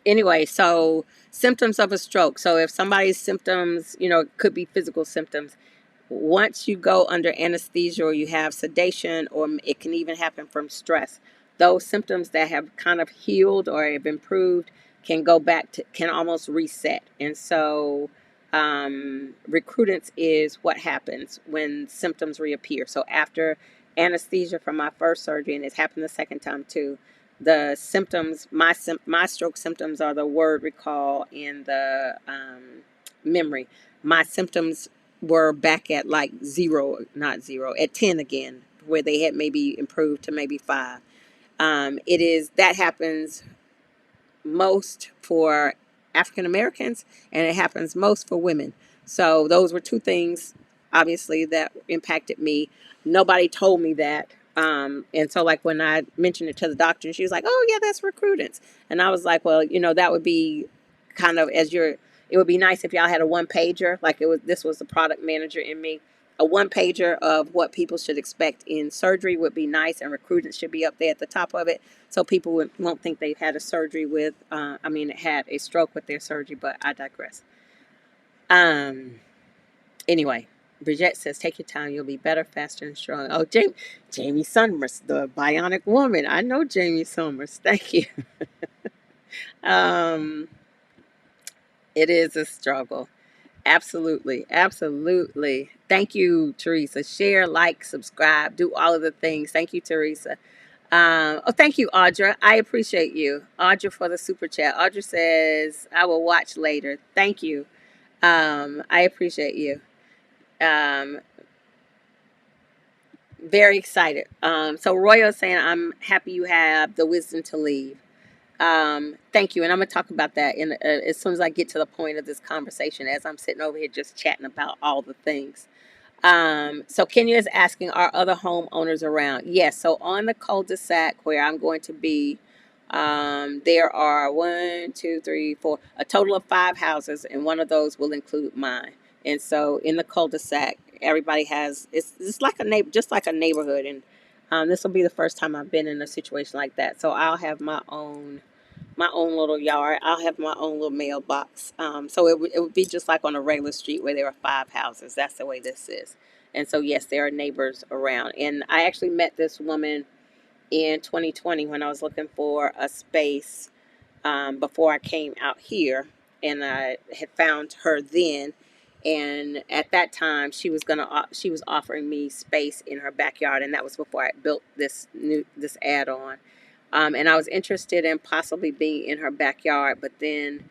anyway, so symptoms of a stroke. So if somebody's symptoms, could be physical symptoms. Once you go under anesthesia or you have sedation, or it can even happen from stress, those symptoms that have kind of healed or have improved can go back to, can almost reset. And so recrudence is what happens when symptoms reappear. So after anesthesia from my first surgery, and it's happened the second time too, the symptoms, my stroke symptoms are the word recall and the memory. My symptoms were back at like zero, not zero, at 10 again, where they had maybe improved to maybe 5. That happens most for African Americans, and it happens most for women. So those were two things, obviously, that impacted me. Nobody told me that. And so, like, when I mentioned it to the doctor, and she was like, "Oh, yeah, that's recrudence." And I was like, "Well, that would be kind of it would be nice if y'all had a one pager, like this was the product manager in me. A one pager of what people should expect in surgery would be nice, and recrudence should be up there at the top of it, so people won't think they've had a surgery had a stroke with their surgery." But I digress. Anyway, Bridget says, take your time. You'll be better, faster, and strong. Oh, Jamie Summers, the bionic woman. I know Jamie Summers. Thank you. Um, it is a struggle. Absolutely. Absolutely. Thank you, Teresa. Share, like, subscribe, do all of the things. Thank you, Teresa. Oh, thank you, Audra. I appreciate you. Audra for the super chat. Audra says, I will watch later. Thank you. I appreciate you. Um, very excited. So Royal is saying, I'm happy you have the wisdom to leave. Thank you. And I'm going to talk about that as soon as I get to the point of this conversation, as I'm sitting over here just chatting about all the things. So Kenya is asking, are other homeowners around? Yes. So on the cul-de-sac where I'm going to be, there are one, two, three, four, a total of 5 houses, and one of those will include mine. And so in the cul-de-sac, everybody has, it's like a neighbor, just like a neighborhood. And this will be the first time I've been in a situation like that. So I'll have my own little yard. I'll have my own little mailbox. So it would be just like on a regular street where there are 5 houses. That's the way this is. And so, yes, there are neighbors around. And I actually met this woman in 2020 when I was looking for a space before I came out here. And I had found her then. And at that time, she was offering me space in her backyard, and that was before I built this add-on. And I was interested in possibly being in her backyard, but then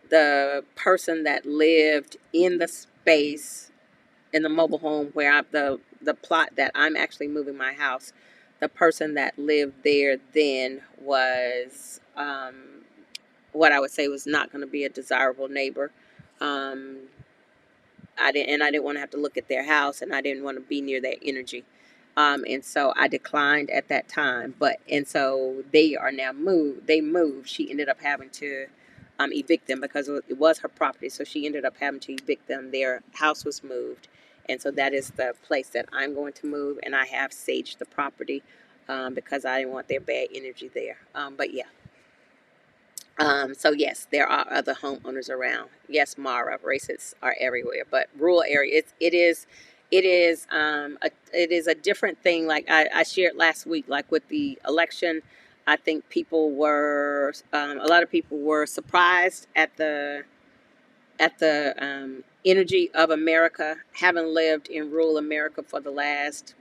the person that lived in the space in the mobile home where the plot that I'm actually moving my house, the person that lived there then was what I would say was not going to be a desirable neighbor. Um, I didn't want to have to look at their house, and I didn't want to be near their energy. And so I declined at that time. And so they are now moved. They moved. She ended up having to evict them because it was her property. So she ended up having to evict them. Their house was moved. And so that is the place that I'm going to move. And I have saged the property because I didn't want their bad energy there. But yeah. So yes, there are other homeowners around. Yes, Mara, racists are everywhere, but rural area, it is a different thing. Like I shared last week, like with the election, I think a lot of people were surprised at the energy of America. Having lived in rural America for the last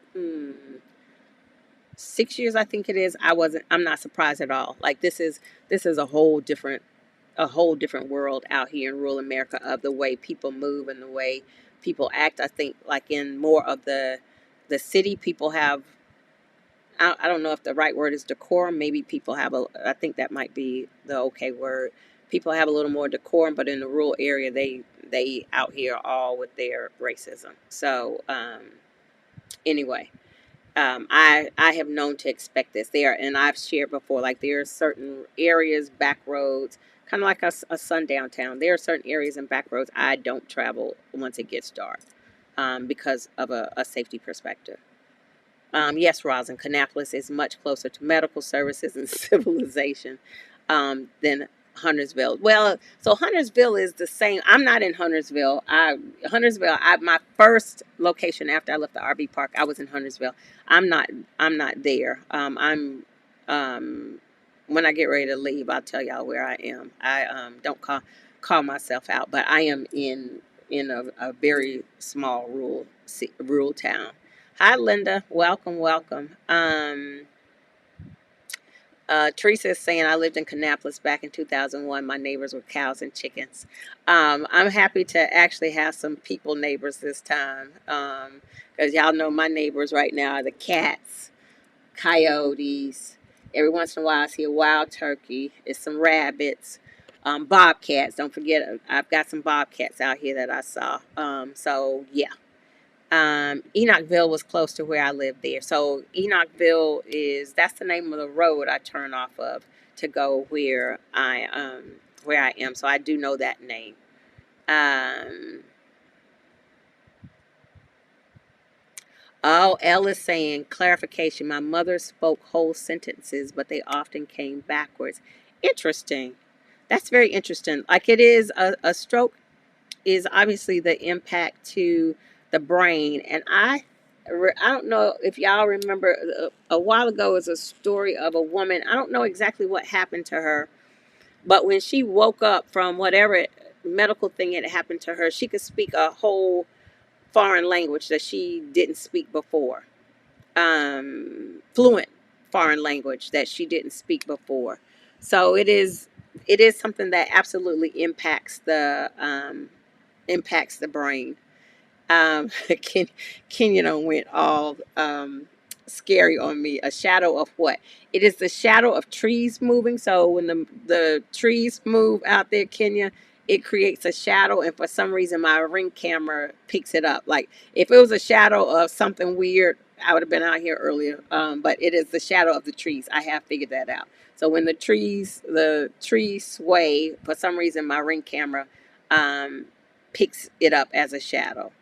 6 years, I think it is. I'm not surprised at all. Like this is a whole different world out here in rural America of the way people move and the way people act. I think like in more of the city, people have, I don't know if the right word is decorum. Maybe people have I think that might be the okay word. People have a little more decorum, but in the rural area, they out here all with their racism. So anyway, I have known to expect this there, and I've shared before. Like there are certain areas, back roads, kind of like a sundown town. There are certain areas and back roads I don't travel once it gets dark, because of a safety perspective. Yes, Rosin, Kannapolis is much closer to medical services and civilization than Huntersville. Well, so Huntersville is the same. I'm not in Huntersville. My first location after I left the RV park, I was in Huntersville. I'm not. I'm not there. When I get ready to leave, I'll tell y'all where I am. I don't call myself out, but I am in a very small rural town. Hi, Linda. Welcome, welcome. Teresa is saying, I lived in Kannapolis back in 2001. My neighbors were cows and chickens. I'm happy to actually have some people neighbors this time. Because y'all know my neighbors right now are the cats, coyotes. Every once in a while I see a wild turkey. It's some rabbits. Bobcats. Don't forget, I've got some bobcats out here that I saw. So, yeah. Enochville was close to where I lived there. So Enochville that's the name of the road I turn off of to go where I am. So I do know that name. Oh, Elle is saying clarification. My mother spoke whole sentences, but they often came backwards. Interesting. That's very interesting. Like it is a stroke is obviously the impact to the brain. And I don't know if y'all remember a while ago was a story of a woman. I don't know exactly what happened to her, but when she woke up from whatever medical thing had happened to her, she could speak a whole foreign language that she didn't speak before. Fluent foreign language that she didn't speak before. So it is something that absolutely impacts the brain. Ken, Kenyon went all scary on me. A shadow of what? It is the shadow of trees moving. So when the trees move out there, Kenya, it creates a shadow, and for some reason my Ring camera picks it up. Like if it was a shadow of something weird, I would have been out here earlier. But it is the shadow of the trees. I have figured that out. So when the trees sway, for some reason my Ring camera um, picks it up as a shadow.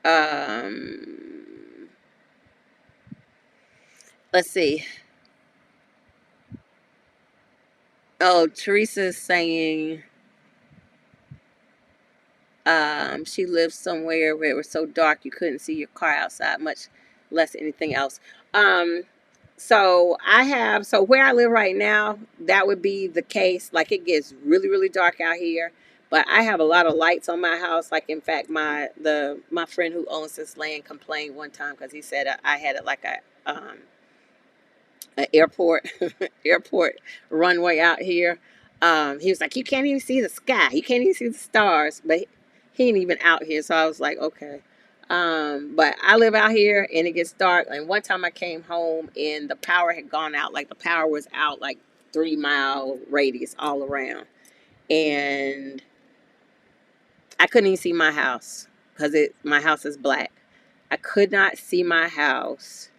Um, let's see. Oh, Teresa's saying she lives somewhere where it was so dark you couldn't see your car outside, much less anything else. Um, so where I live right now, that would be the case. Like it gets really, really dark out here, but I have a lot of lights on my house. Like in fact, my friend who owns this land complained one time because he said I had it like an airport airport runway out here. He was like, you can't even see the sky, you can't even see the stars, but he ain't even out here. So I was like, okay. But I live out here and it gets dark. And one time I came home and the power had gone out. Like the power was out like 3 mile radius all around, and I couldn't even see my house because my house is black. I could not see my house.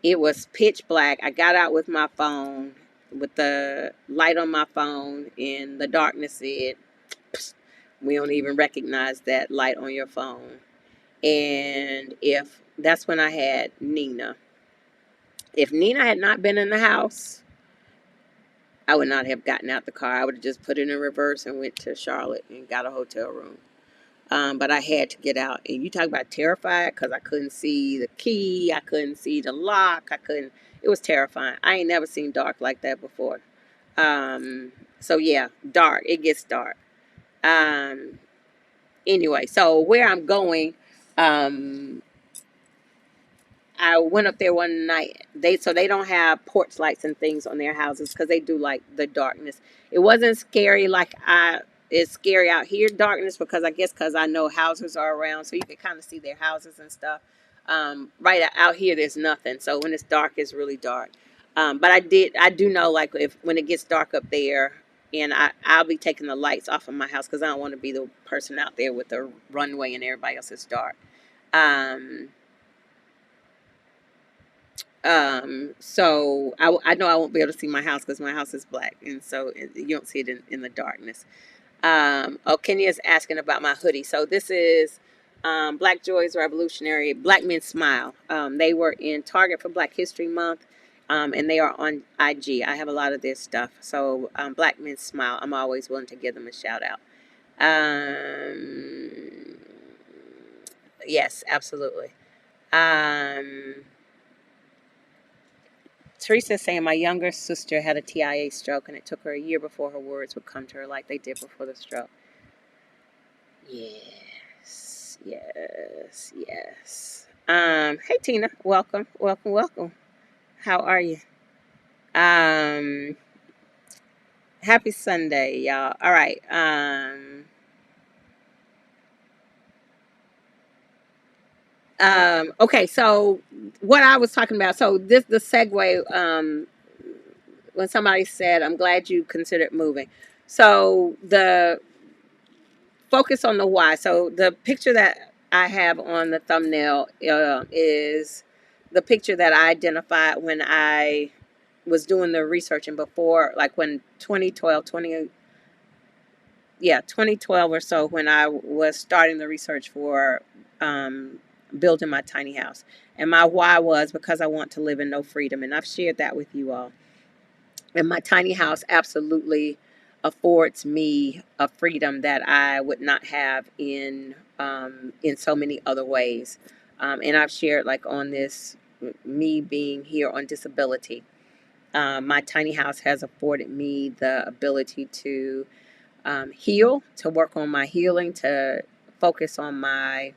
It was pitch black. I got out with my phone, with the light on my phone, and the darkness said, we don't even recognize that light on your phone. And if that's when I had Nina. If Nina had not been in the house, I would not have gotten out the car. I would have just put it in reverse and went to Charlotte and got a hotel room. But I had to get out. And you talk about terrified because I couldn't see the key. I couldn't see the lock. It was terrifying. I ain't never seen dark like that before. So yeah, dark. It gets dark. Um, anyway, so where I'm going, um, I went up there one night. They don't have porch lights and things on their houses because they do like the darkness. It wasn't scary like it's scary out here darkness because I guess because I know houses are around, so you can kind of see their houses and stuff. Right out here, there's nothing. So when it's dark, it's really dark. But I do know like if when it gets dark up there, and I'll be taking the lights off of my house because I don't want to be the person out there with the runway and everybody else is dark. Um, so I know I won't be able to see my house because my house is black, and so you don't see it in the darkness. Kenya is asking about my hoodie. So this is Black Joy's Revolutionary Black Men Smile. They were in Target for Black History Month, and they are on IG. I have a lot of their stuff. So Black Men Smile. I'm always willing to give them a shout out. Um, yes, absolutely. Um, Teresa saying my younger sister had a TIA stroke and it took her a year before her words would come to her like they did before the stroke. Yes, yes, yes. Hey Tina, welcome, welcome, welcome. How are you? Um, happy Sunday, y'all. All right. Okay, so what I was talking about, so this the segue, when somebody said, I'm glad you considered moving. So the focus on the why. So the picture that I have on the thumbnail is the picture that I identified when I was doing the research and before, like when 2012 or so, when I was starting the research for um, building my tiny house. And my why was because I want to live in no freedom. And I've shared that with you all. And my tiny house absolutely affords me a freedom that I would not have in in so many other ways. And I've shared, like, on this, me being here on disability. My tiny house has afforded me the ability to heal, to work on my healing, to focus on my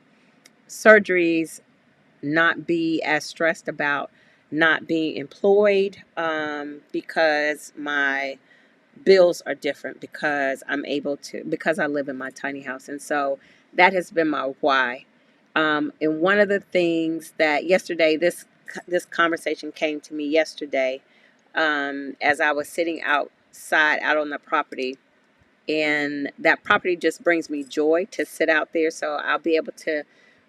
surgeries, not be as stressed about not being employed, because my bills are different, because I'm able to, because I live in my tiny house. And so that has been my why. And one of the things that yesterday, this conversation came to me yesterday, as I was sitting outside out on the property, and that property just brings me joy to sit out there. So I'll be able to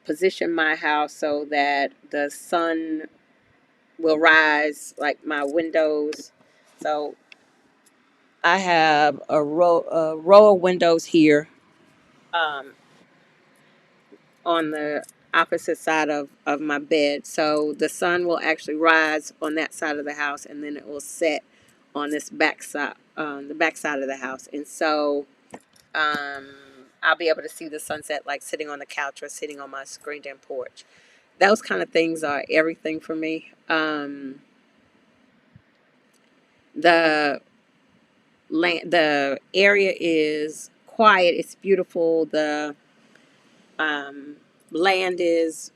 position my house so that the sun will rise, like my windows. So I have a row of windows here, um, on the opposite side of my bed. So the sun will actually rise on that side of the house, and then it will set on this back side, the back side of the house. And so um, I'll be able to see the sunset, like sitting on the couch or sitting on my screened-in porch. Those kind of things are everything for me. The the area is quiet. It's beautiful. The um, land is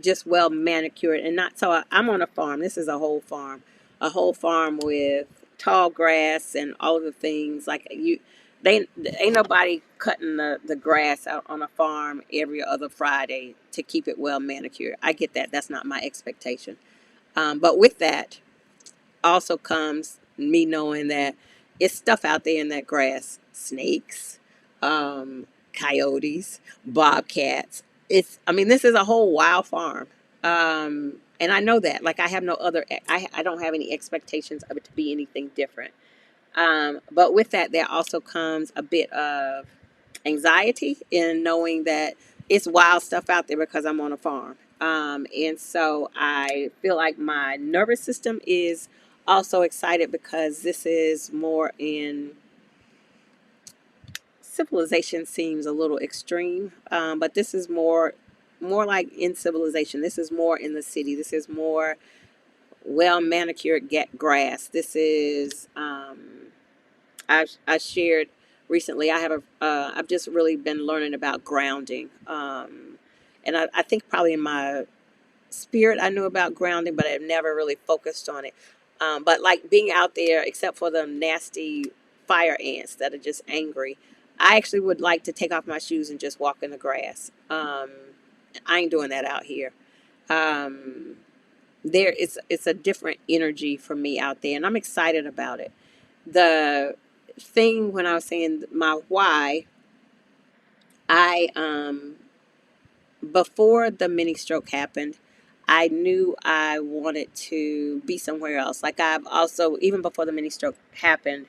just well manicured and not so. I'm on a farm. This is a whole farm with tall grass and all of the things like you. They ain't nobody cutting the grass out on a farm every other Friday to keep it well manicured. I get that. That's not my expectation. But with that also comes me knowing that it's stuff out there in that grass, snakes, coyotes, bobcats. I mean, this is a whole wild farm. And I know that, like, I have no other, I don't have any expectations of it to be anything different. But with that, there also comes a bit of anxiety in knowing that it's wild stuff out there because I'm on a farm. And so I feel like my nervous system is also excited because this is more in civilization. Seems a little extreme, but this is more like in civilization. This is more in the city. This is more well manicured grass. This is I shared recently. I've just really been learning about grounding, and I think probably in my spirit I knew about grounding, but I've never really focused on it. But like being out there, except for the nasty fire ants that are just angry, I actually would like to take off my shoes and just walk in the grass. I ain't doing that out here. Um, it's a different energy for me out there, and I'm excited about it. The thing when I was saying my why, I before the mini stroke happened, I knew I wanted to be somewhere else. Like I've also, even before the mini stroke happened,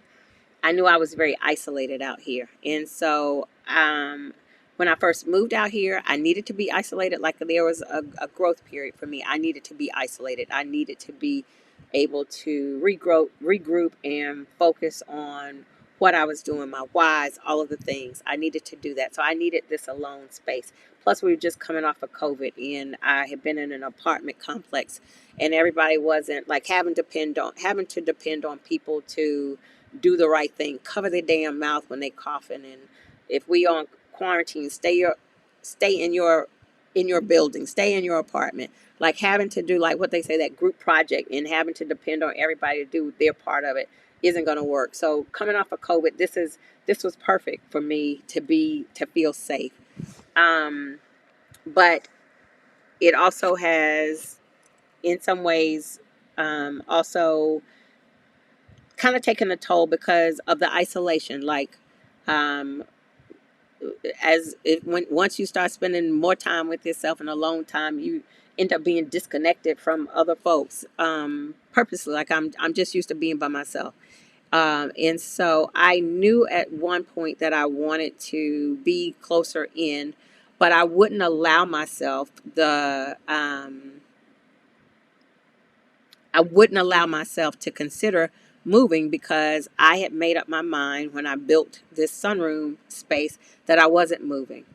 I knew I was very isolated out here. And so when I first moved out here, I needed to be isolated. Like there was a growth period for me. I needed to be isolated. I needed to be able to regroup and focus on what I was doing, my whys, all of the things. I needed to do that. So I needed this alone space. Plus, we were just coming off of COVID, and I had been in an apartment complex, and everybody wasn't like having to depend on people to do the right thing, cover their damn mouth when they coughing, and if we on quarantine, stay in your building, stay in your apartment. Like having to do like what they say, that group project, and having to depend on everybody to do their part of it isn't going to work. So coming off of COVID, this was perfect for me to feel safe. Um, but it also has, in some ways, also kind of taken a toll because of the isolation. Like, um, once you start spending more time with yourself and alone time, you end up being disconnected from other folks, purposely. Like I'm just used to being by myself. And so I knew at one point that I wanted to be closer in, but I wouldn't allow myself I wouldn't allow myself to consider moving because I had made up my mind when I built this sunroom space that I wasn't moving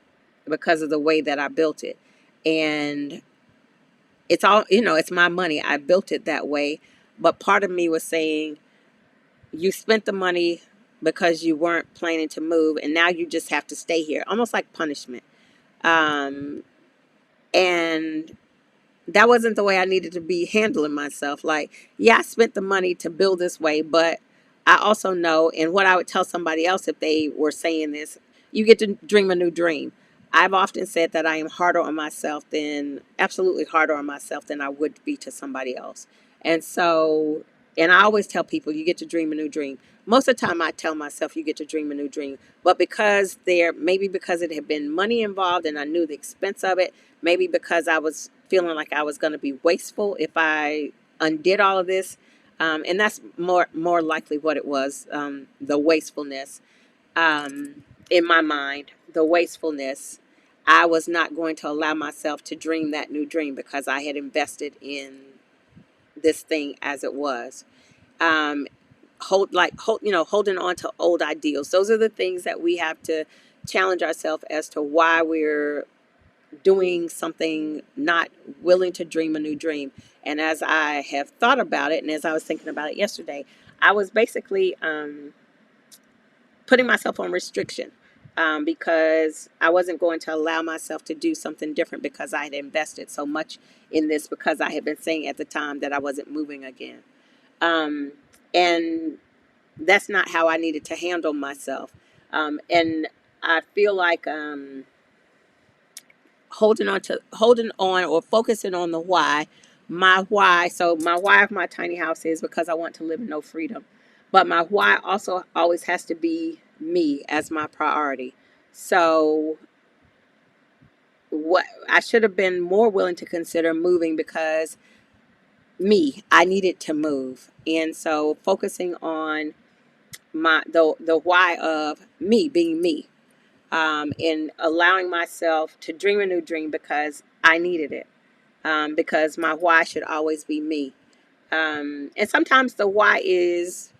because of the way that I built it. And it's all, it's my money. I built it that way. But part of me was saying, you spent the money because you weren't planning to move, and now you just have to stay here, almost like punishment. Um, and that wasn't the way I needed to be handling myself. Like, yeah, I spent the money to build this way, but I also know, and what I would tell somebody else if they were saying this, you get to dream a new dream. I've often said that I am absolutely harder on myself than I would be to somebody else. And so, and I always tell people, you get to dream a new dream. Most of the time I tell myself you get to dream a new dream, but maybe because it had been money involved and I knew the expense of it, maybe because I was feeling like I was going to be wasteful if I undid all of this. And that's more likely what it was, the wastefulness, in my mind, the wastefulness. I was not going to allow myself to dream that new dream because I had invested in this thing as it was. Um, holding on to old ideals. Those are the things that we have to challenge ourselves as to why we're doing something, not willing to dream a new dream. And as I have thought about it, and as I was thinking about it yesterday, I was basically putting myself on restriction, because I wasn't going to allow myself to do something different because I had invested so much in this, because I had been saying at the time that I wasn't moving again. And that's not how I needed to handle myself. And I feel like, holding on or focusing on the why. My why of my tiny house is because I want to live in no freedom, but my why also always has to be me as my priority. So what I should have been more willing to consider moving because I needed to move. And so focusing on the why of me being me, and allowing myself to dream a new dream because I needed it, because my why should always be me. And sometimes the why is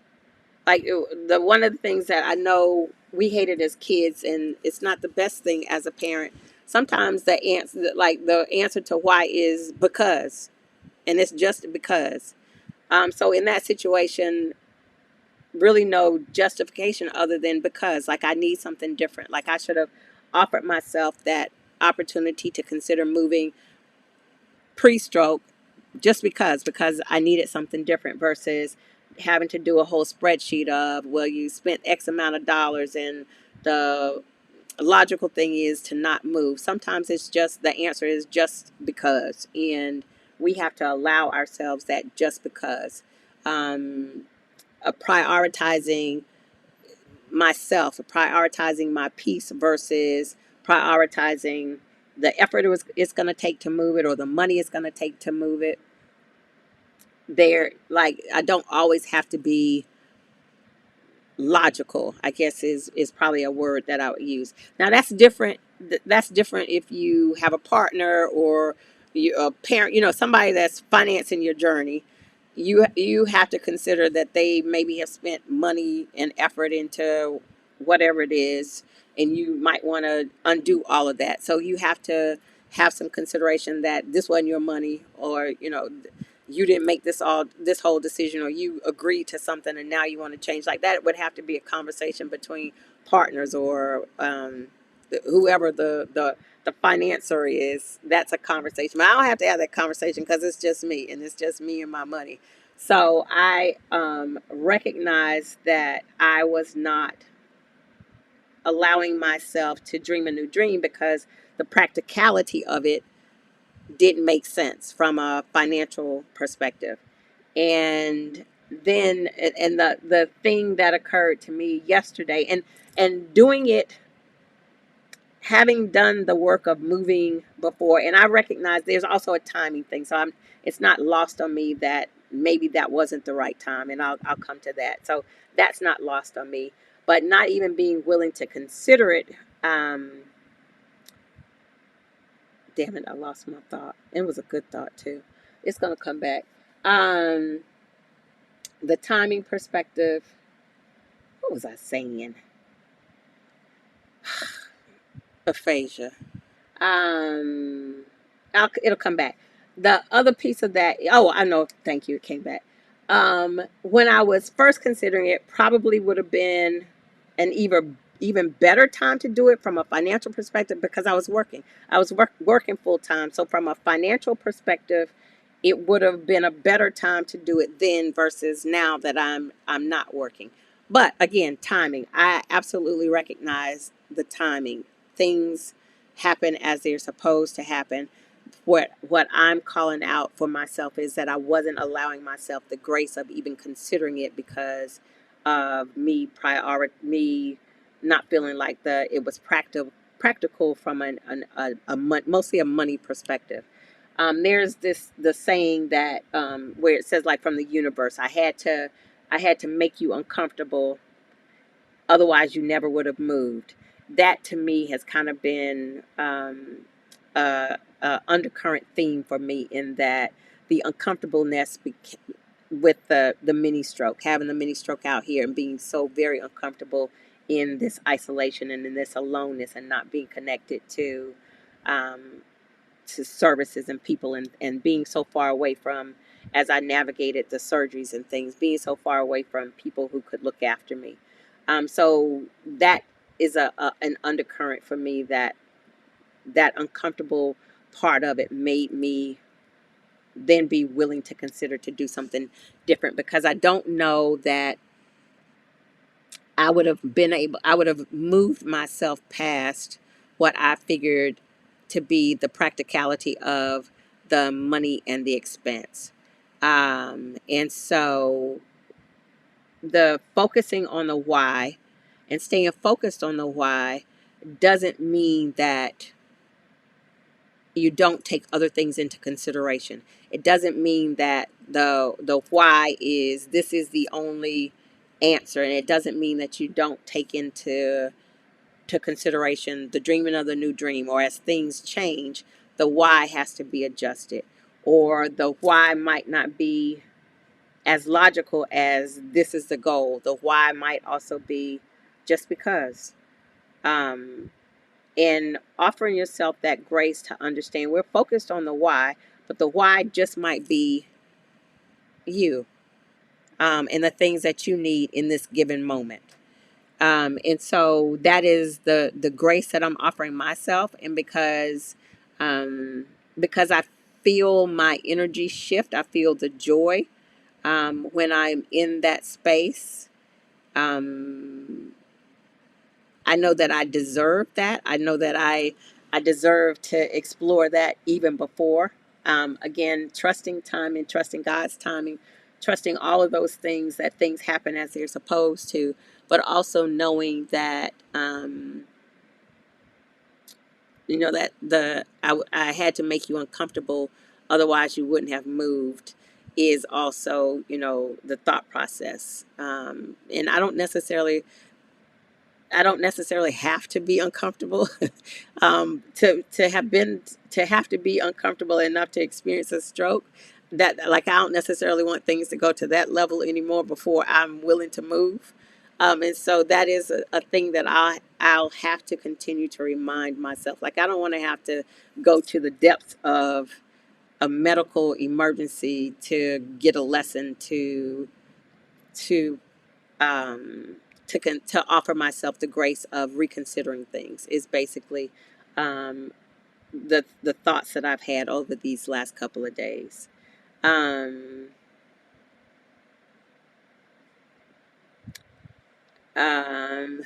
like the one of the things that I know we hated as kids, and it's not the best thing as a parent. Sometimes the answer to why is because, and it's just because. So in that situation, really no justification other than because, like, I need something different. Like, I should have offered myself that opportunity to consider moving pre-stroke just because I needed something different versus having to do a whole spreadsheet of, well, you spent X amount of dollars, and the logical thing is to not move. Sometimes it's just the answer is just because, and we have to allow ourselves that just because. Prioritizing prioritizing my peace versus prioritizing the effort it's going to take to move it, or the money it's going to take to move it. Like, I don't always have to be logical, I guess is probably a word that I would use. Now that's different. That's different if you have a partner or a parent, somebody that's financing your journey. You have to consider that they maybe have spent money and effort into whatever it is, and you might want to undo all of that. So you have to have some consideration that this wasn't your money, or you didn't make this whole decision, or you agreed to something and now you want to change. Like, that would have to be a conversation between partners, or whoever the financer is. That's a conversation, but I don't have to have that conversation because it's just me, and it's just me and my money. So I recognized that I was not allowing myself to dream a new dream because the practicality of it didn't make sense from a financial perspective. And then, and the thing that occurred to me yesterday, and doing it, having done the work of moving before, and I recognize there's also a timing thing. So it's not lost on me that maybe that wasn't the right time, and I'll come to that. So that's not lost on me, but not even being willing to consider it. Um, Damn it, I lost my thought. It was a good thought too. It's gonna come back. Um, the timing perspective, what was I saying? Aphasia. Um, it'll come back. The other piece of that, oh, I know. Thank you. It came back. When I was first considering it, probably would have been an even better time to do it from a financial perspective because I was working. I was working full time. So from a financial perspective, it would have been a better time to do it then versus now that I'm not working. But again, timing. I absolutely recognize the timing. Things happen as they're supposed to happen. What I'm calling out for myself is that I wasn't allowing myself the grace of even considering it because of me not feeling like it was practical from mostly a money perspective. There's the saying that where it says like from the universe, I had to make you uncomfortable, otherwise you never would have moved. That to me has kind of been a undercurrent theme for me, in that the uncomfortableness with the mini stroke, having the mini stroke out here and being so very uncomfortable in this isolation and in this aloneness and not being connected um, to services and people, and being so far away from, as I navigated the surgeries and things, being so far away from people who could look after me. So that is an undercurrent for me, that uncomfortable part of it made me then be willing to consider to do something different, because I don't know that I would have moved myself past what I figured to be the practicality of the money and the expense. And so the focusing on the why and staying focused on the why doesn't mean that you don't take other things into consideration. It doesn't mean that the why is this is the only answer, and it doesn't mean that you don't take into to consideration the dreaming of the new dream, or as things change, the why has to be adjusted, or the why might not be as logical as this is the goal. The why might also be just because. Um, and offering yourself that grace to understand we're focused on the why, but the why just might be you, and the things that you need in this given moment. And so that is the grace that I'm offering myself. And because I feel my energy shift, I feel the joy when I'm in that space. Um, I know that I deserve that. I know that I deserve to explore that even before. Again, trusting timing, trusting God's timing, trusting all of those things, that things happen as they're supposed to, but also knowing that, that I had to make you uncomfortable, otherwise you wouldn't have moved, is also, the thought process. And I don't necessarily have to be uncomfortable to have to be uncomfortable enough to experience a stroke. That, like, I don't necessarily want things to go to that level anymore before I'm willing to move. And so that is a thing that I'll have to continue to remind myself. Like, I don't want to have to go to the depths of a medical emergency to get a lesson to um, to offer myself the grace of reconsidering things, is basically um, the thoughts that I've had over these last couple of days. Um, um,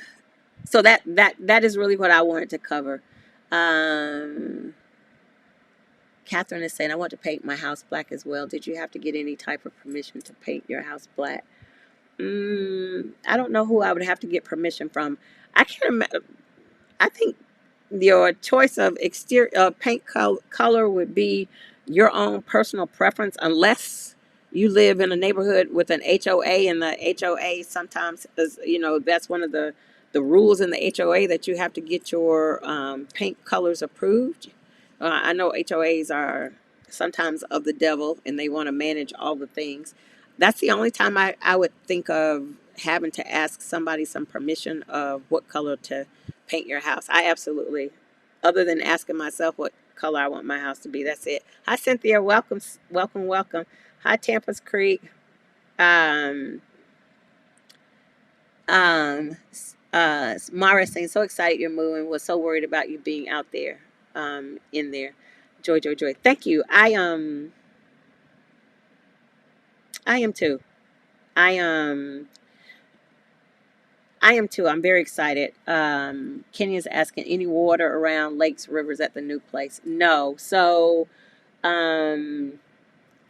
so that is really what I wanted to cover. Um, Catherine is saying, I want to paint my house black as well. Did you have to get any type of permission to paint your house black? I don't know who I would have to get permission from. I can't imagine. I think your choice of exterior paint color would be your own personal preference, unless you live in a neighborhood with an HOA, and the HOA sometimes is, that's one of the rules in the HOA, that you have to get your paint colors approved. I know HOAs are sometimes of the devil, and they want to manage all the things. That's the only time I would think of having to ask somebody some permission of what color to paint your house. I absolutely, other than asking myself what color I want my house to be, that's it. Hi, Cynthia. Welcome, welcome, welcome. Hi, Tampa's Creek. Um, um, Mara saying, so excited you're moving. Was so worried about you being out there, in there. Joy, joy, joy. Thank you. I am too. I I am too. I'm very excited. Kenya's asking, any water around lakes, rivers at the new place? No. So, um,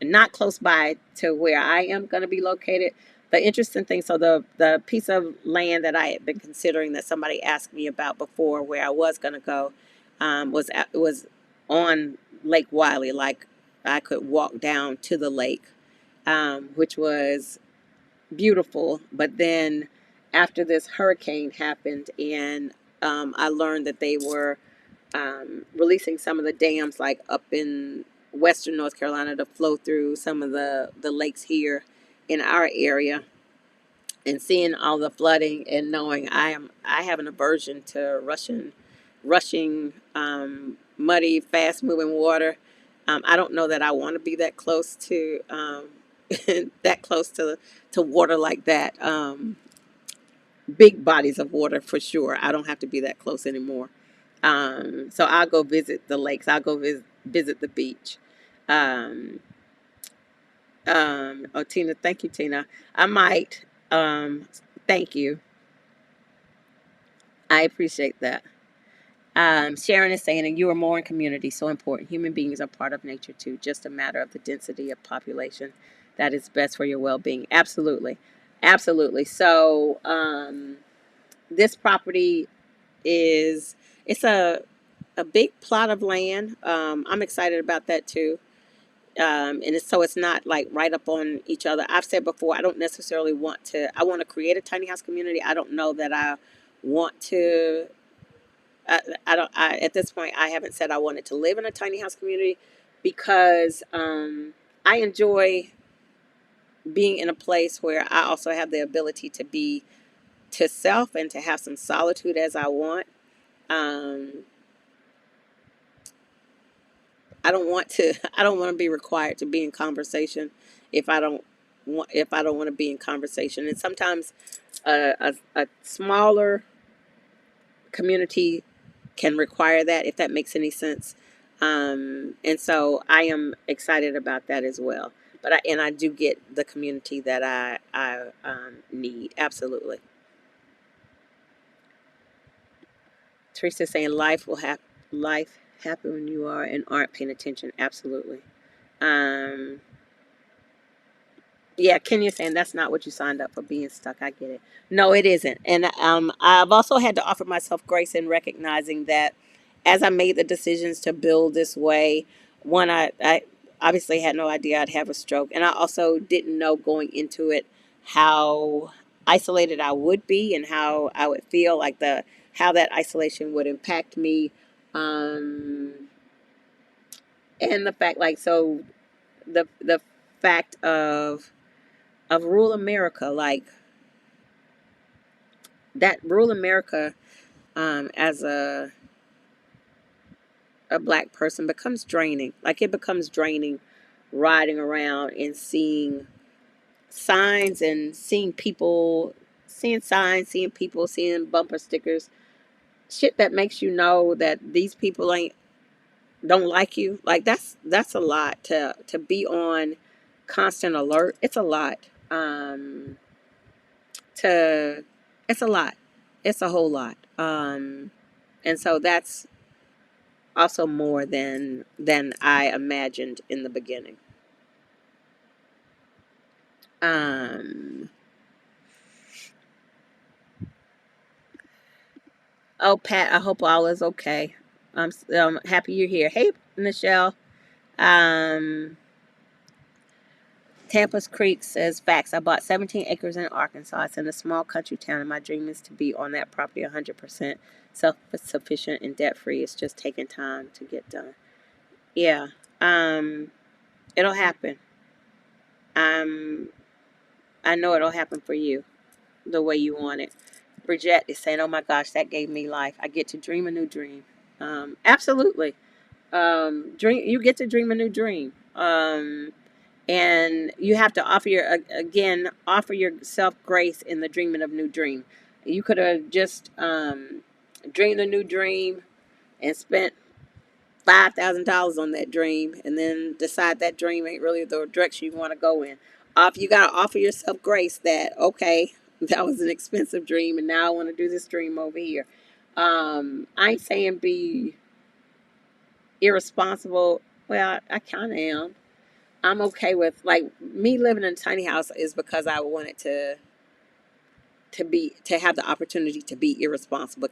not close by to where I am going to be located. The interesting thing, so the piece of land that I had been considering that somebody asked me about before, where I was going to go, was on Lake Wiley. Like I could walk down to the lake, which was beautiful. But then after this hurricane happened, and I learned that they were releasing some of the dams like up in western North Carolina to flow through some of the lakes here in our area, and seeing all the flooding and knowing I have an aversion to rushing muddy, fast moving water. I don't know that I want to be that close to that close to water like that. Big bodies of water for sure. I don't have to be that close anymore. So I'll go visit the lakes. I'll go visit the beach. Um, oh, Tina, thank you, Tina. I might. Thank you. I appreciate that. Sharon is saying, and you are more in community, so important. Human beings are part of nature too, just a matter of the density of population that is best for your well being. Absolutely. Absolutely. So, this property is, it's a big plot of land. I'm excited about that too. And so it's not like right up on each other. I've said before, I don't necessarily want to, I want to create a tiny house community. I don't know that I want to, I don't, at this point, I haven't said I wanted to live in a tiny house community because I enjoy being in a place where I also have the ability to be to self and to have some solitude as I want. Um, I don't want to. I don't want to be required to be in conversation if I don't want to be in conversation. And sometimes a smaller community can require that, if that makes any sense. And so I am excited about that as well. But I do get the community that I need, absolutely. Teresa saying life happen when you are and aren't paying attention. Absolutely. Um, Yeah, Kenya's saying that's not what you signed up for, being stuck. I get it. No, it isn't. And I've also had to offer myself grace in recognizing that as I made the decisions to build this way, one, I obviously had no idea I'd have a stroke. And I also didn't know going into it how isolated I would be and how I would feel, like how that isolation would impact me. Um, and the fact, like, so the fact of rural America, like that rural America, as a black person becomes draining. Like it becomes draining riding around and seeing signs and seeing people, seeing signs, seeing people, seeing bumper stickers, shit that makes you know that these people ain't don't like you. Like that's a lot to be on constant alert. It's a lot. To It's a lot. It's a whole lot. And so that's also more than I imagined in the beginning. Um, oh, Pat, I hope all is okay. I'm happy you're here. Hey, Michelle. Um, Tampa's Creek says facts. I bought 17 acres in Arkansas. It's in a small country town, and my dream is to be on that property 100% self-sufficient and debt-free. It's just taking time to get done. Yeah. It'll happen. Um, I know it'll happen for you the way you want it. Bridget is saying, "Oh my gosh, that gave me life. I get to dream a new dream." Absolutely. Dream. You get to dream a new dream. And you have to offer yourself grace in the dreaming of new dream. You could have just dreamed a new dream and spent $5,000 on that dream, and then decide that dream ain't really the direction you want to go in. You got to offer yourself grace that, okay, that was an expensive dream, and now I want to do this dream over here. I ain't saying be irresponsible. Well, I kind of am. I'm okay with, like, me living in a tiny house is because I wanted to have the opportunity to be irresponsible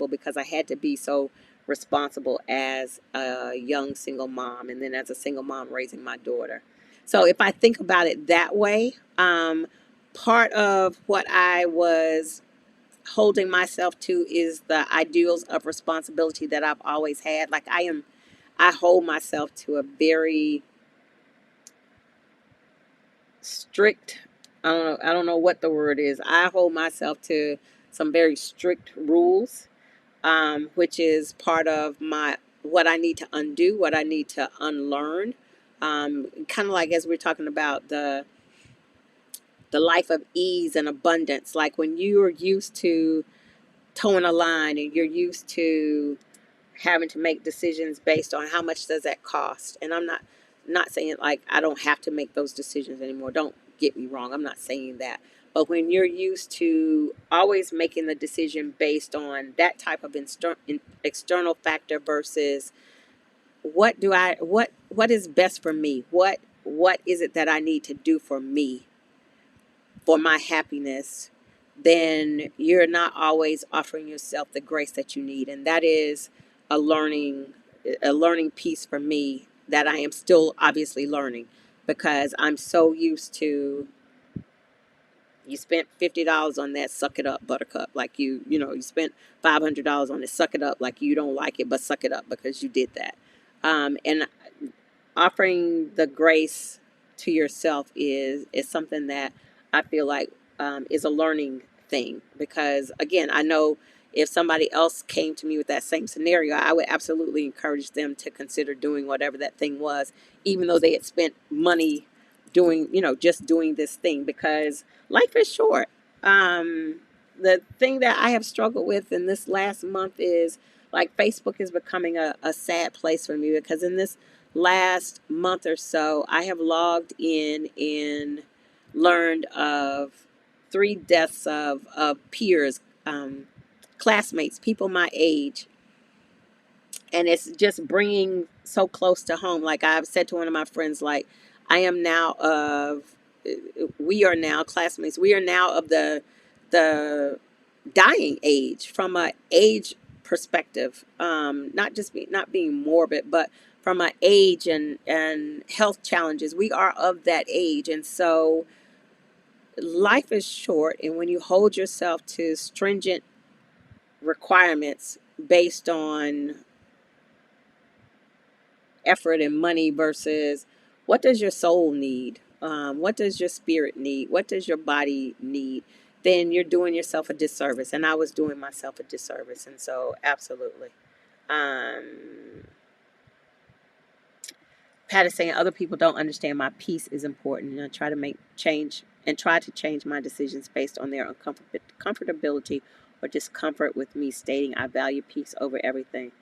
because I had to be so responsible as a young single mom, and then as a single mom raising my daughter. So if I think about it that way, part of what I was holding myself to is the ideals of responsibility that I've always had. Like, I hold myself to a very strict, I don't know what the word is. I hold myself to some very strict rules, which is part of my what I need to undo, what I need to unlearn. Kind of like as we're talking about the life of ease and abundance. Like when you are used to towing a line and you're used to having to make decisions based on how much does that cost. And I'm not saying like I don't have to make those decisions anymore. Don't get me wrong. I'm not saying that. But when you're used to always making the decision based on that type of external factor versus what is best for me? What is it that I need to do for me, for my happiness? Then you're not always offering yourself the grace that you need, and that is a learning a learning piece for me that I am still obviously learning, because I'm so used to, you spent $50 on that, suck it up, buttercup. Like you spent $500 on it, suck it up. Like you don't like it, but suck it up because you did that. And offering the grace to yourself is something that I feel like is a learning thing, because again, I know if somebody else came to me with that same scenario, I would absolutely encourage them to consider doing whatever that thing was, even though they had spent money doing, just doing this thing, because life is short. The thing that I have struggled with in this last month is, like, Facebook is becoming a sad place for me, because in this last month or so, I have logged in and learned of 3 deaths of peers, classmates, people my age. And it's just bringing so close to home. Like I've said to one of my friends, like, I am now of, we are now classmates. We are now of the dying age, from a age perspective. Not being morbid, but from an age and health challenges. We are of that age, and so life is short. And when you hold yourself to stringent requirements based on effort and money versus what does your soul need? What does your spirit need? What does your body need? Then you're doing yourself a disservice. And I was doing myself a disservice. And so, absolutely. Um, Pat is saying other people don't understand my peace is important. And I try to try to change my decisions based on their comfortability or discomfort with me stating I value peace over everything.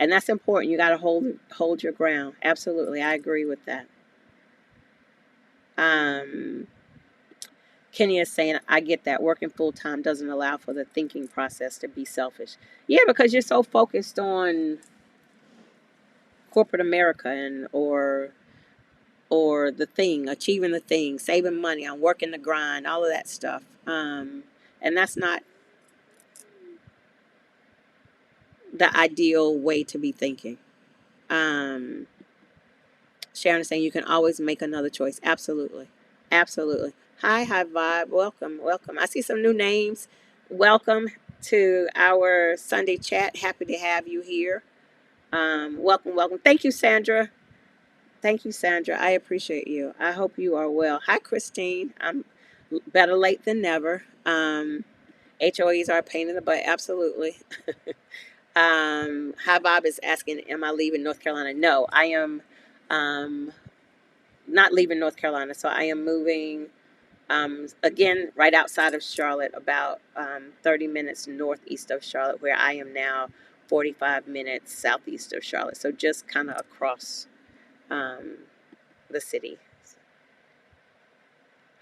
And that's important. You got to hold your ground. Absolutely, I agree with that. Um, Kenny is saying, I get that working full time doesn't allow for the thinking process to be selfish. Yeah, because you're so focused on corporate America or the thing, achieving the thing, saving money, I'm working the grind, all of that stuff. And that's not the ideal way to be thinking. Um, Sharon is saying you can always make another choice. Absolutely. Absolutely. Hi, High Vibe. Welcome. Welcome. I see some new names. Welcome to our Sunday chat. Happy to have you here. Welcome. Welcome. Thank you, Sandra. Thank you, Sandra. I appreciate you. I hope you are well. Hi, Christine. I'm better late than never. HOAs are a pain in the butt, absolutely. Hi, Bob is asking, am I leaving North Carolina? No, I am um, not leaving North Carolina. So I am moving, again, right outside of Charlotte, about 30 minutes northeast of Charlotte, where I am now 45 minutes southeast of Charlotte. So just kind of across um, the city.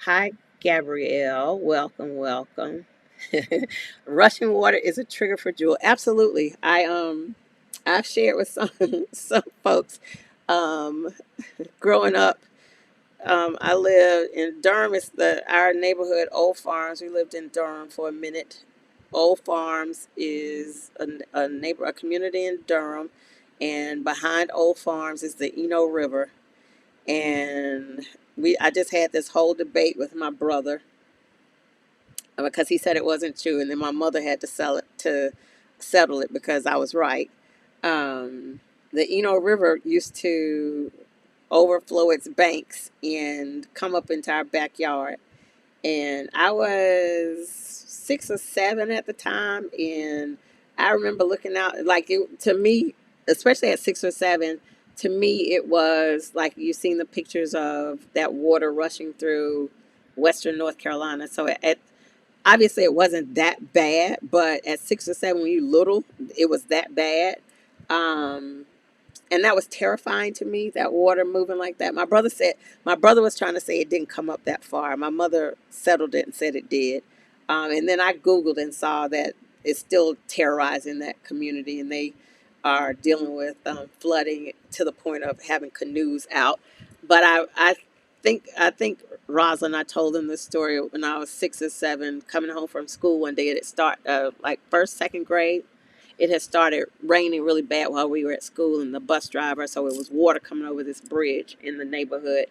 Hi, Gabrielle. Welcome, welcome. Rushing water is a trigger for Jewel. Absolutely. I've shared with some some folks. Um, Growing up, I lived in Durham. It's our neighborhood, Old Farms. We lived in Durham for a minute. Old Farms is a community in Durham, and behind Old Farms is the Eno River. And I just had this whole debate with my brother because he said it wasn't true, and then my mother had to settle it because I was right. Um, the Eno River used to overflow its banks and come up into our backyard, and I was 6 or 7 at the time, and I remember looking out like it to me, especially at 6 or 7. To me, it was like you've seen the pictures of that water rushing through Western North Carolina. So at obviously it wasn't that bad, but at 6 or 7 when you little, it was that bad. Um, and that was terrifying to me, that water moving like that. My brother was trying to say it didn't come up that far. My mother settled it and said it did. And then I Googled and saw that it's still terrorizing that community, and they are dealing with flooding to the point of having canoes out. But I think Rosalind, I told them this story when I was 6 or 7, coming home from school one day. It start like first, second grade. It had started raining really bad while we were at school, and the bus driver, so it was water coming over this bridge in the neighborhood,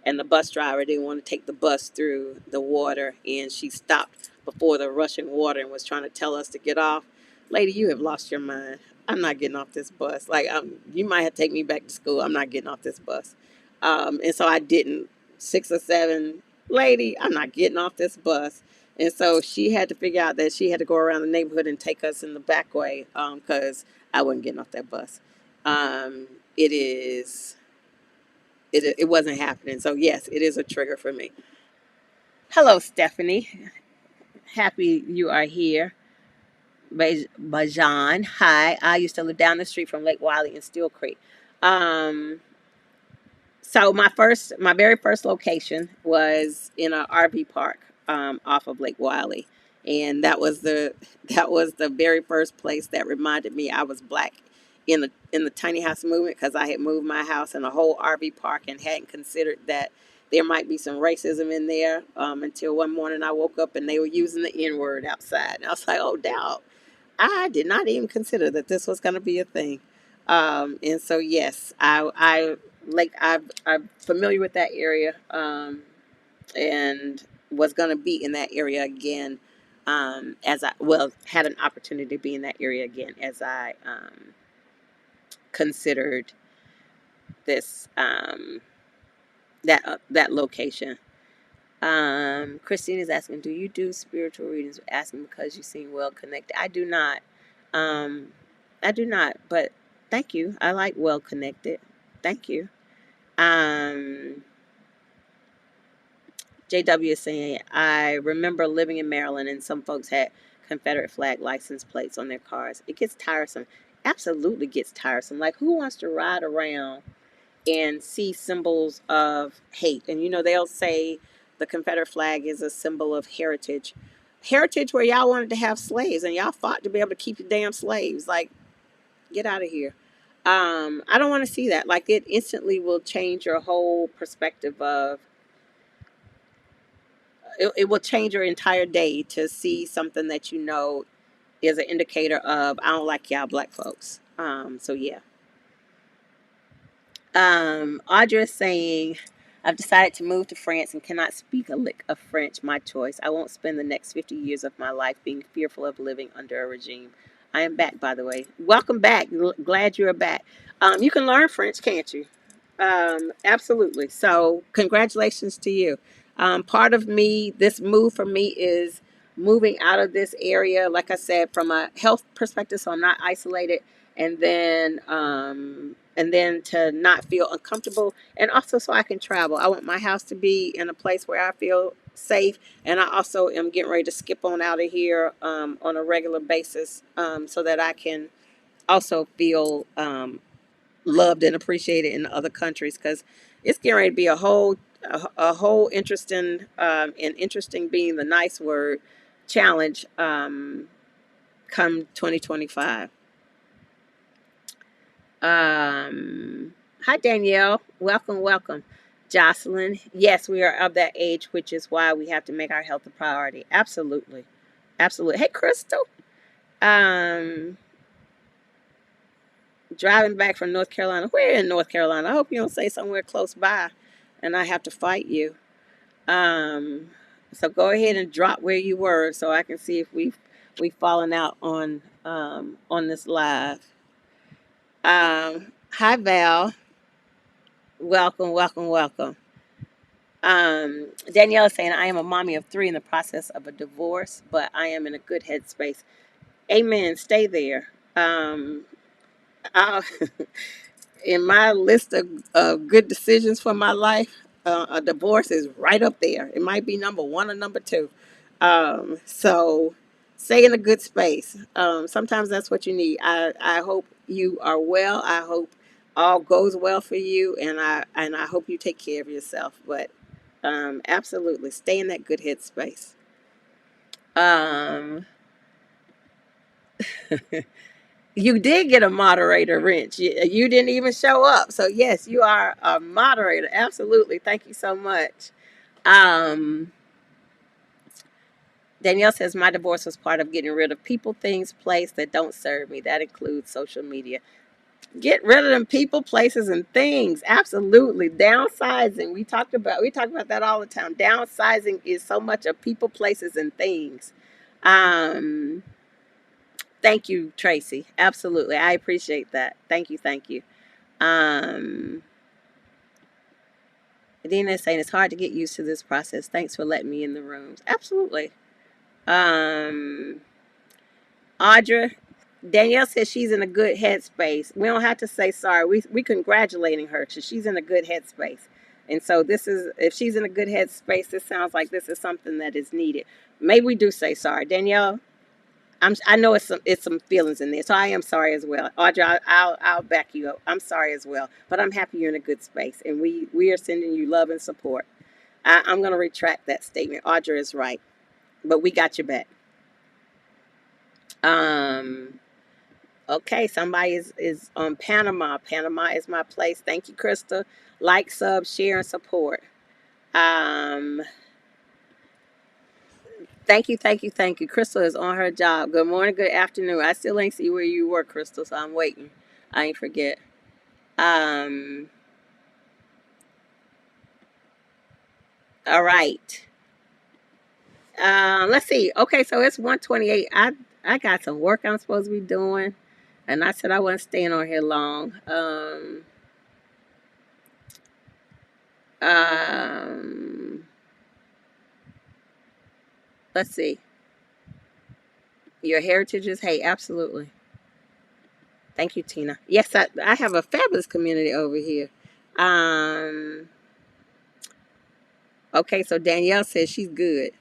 and the bus driver didn't want to take the bus through the water, and she stopped before the rushing water and was trying to tell us to get off. Lady, you have lost your mind. I'm not getting off this bus. Like, you might have to take me back to school. I'm not getting off this bus. And so I didn't. 6 or 7, lady, I'm not getting off this bus. And so she had to figure out that she had to go around the neighborhood and take us in the back way because I wasn't getting off that bus. Um, it is, it wasn't happening. So, yes, it is a trigger for me. Hello, Stephanie. Happy you are here. Bajan. Hi. I used to live down the street from Lake Wiley in Steel Creek. Um, So my very first location was in an RV park off of Lake Wiley, and that was the very first place that reminded me I was black in the tiny house movement, because I had moved my house in a whole RV park and hadn't considered that there might be some racism in there until one morning I woke up and they were using the N word outside, and I was like, oh, doubt. I did not even consider that this was going to be a thing. And so, yes, I'm familiar with that area, and was going to be in that area again, as I, well, had an opportunity to be in that area again as I considered this, that location. Christine is asking, do you do spiritual readings? Asking because you seem well connected. I do not. Um, I do not, but thank you. I like well connected. Thank you. Um, JW is saying, I remember living in Maryland and some folks had Confederate flag license plates on their cars. It gets tiresome. Absolutely gets tiresome. Like, who wants to ride around and see symbols of hate? And they'll say the Confederate flag is a symbol of heritage. Heritage where y'all wanted to have slaves and y'all fought to be able to keep your damn slaves. Like, get out of here. I don't want to see that. Like, it instantly will change your whole perspective of it will change your entire day to see something that is an indicator of I don't like y'all black folks. So yeah. Audra is saying, I've decided to move to France and cannot speak a lick of French. My choice. I won't spend the next 50 years of my life being fearful of living under a regime. I am back, by the way. Welcome back. Glad you're back. You can learn French, can't you? Absolutely. So, congratulations to you. Part of me, this move for me is moving out of this area, like I said, from a health perspective, so I'm not isolated, and then to not feel uncomfortable, and also so I can travel. I want my house to be in a place where I feel safe, and I also am getting ready to skip on out of here on a regular basis, so that I can also feel loved and appreciated in other countries, because it's getting ready to be a whole interesting and interesting being the nice word challenge come 2025. Hi Danielle, welcome. Jocelyn, yes, we are of that age, which is why we have to make our health a priority. Absolutely, absolutely. Hey Crystal, um driving back from North Carolina. Where in North Carolina? I hope you don't say somewhere close by and I have to fight you. Um, so go ahead and drop where you were so I can see if we've fallen out on this live. Hi Val. Welcome. Danielle is saying I am a mommy of three in the process of a divorce, but I am in a good headspace. Amen. Stay there. I, in my list of good decisions for my life, a divorce is right up there. It might be number one or number two. So stay in a good space. Sometimes that's what you need. I hope you are well. I hope all goes well for you, and I hope you take care of yourself. But absolutely, stay in that good headspace. Um, you did get a moderator wrench. You didn't even show up. So yes, you are a moderator. Absolutely. Thank you so much. Um, Danielle says my divorce was part of getting rid of people, things, places that don't serve me. That includes social media. Get rid of them people, places, and things. Absolutely. Downsizing. We talk about that all the time. Downsizing is so much of people, places, and things. Um, Thank you, Tracy. Absolutely. I appreciate that. Thank you. Um, Dina is saying it's hard to get used to this process. Thanks for letting me in the rooms. Absolutely. Um, Audra, Danielle says she's in a good headspace. We don't have to say sorry. We congratulating her. So she's in a good headspace. And so this is, if she's in a good headspace, this sounds like this is something that is needed. Maybe we do say sorry. Danielle, I know it's some feelings in there, so I am sorry as well. Audra, I'll back you up. I'm sorry as well, but I'm happy you're in a good space, and we are sending you love and support. I'm going to retract that statement. Audra is right, but we got your back. Um, okay, somebody is on Panama. Panama is my place. Thank you, Krista. Like, sub, share, and support. Um, thank you. Crystal is on her job. Good morning, good afternoon. I still ain't see where you were, Crystal, so I'm waiting. I ain't forget. Um, all right. Let's see. Okay, so it's 1:28. I got some work I'm supposed to be doing, and I said I wasn't staying on here long. Um, let's see. Your heritage is hey, absolutely. Thank you, Tina. Yes, I have a fabulous community over here. Um, okay, so Danielle says she's good.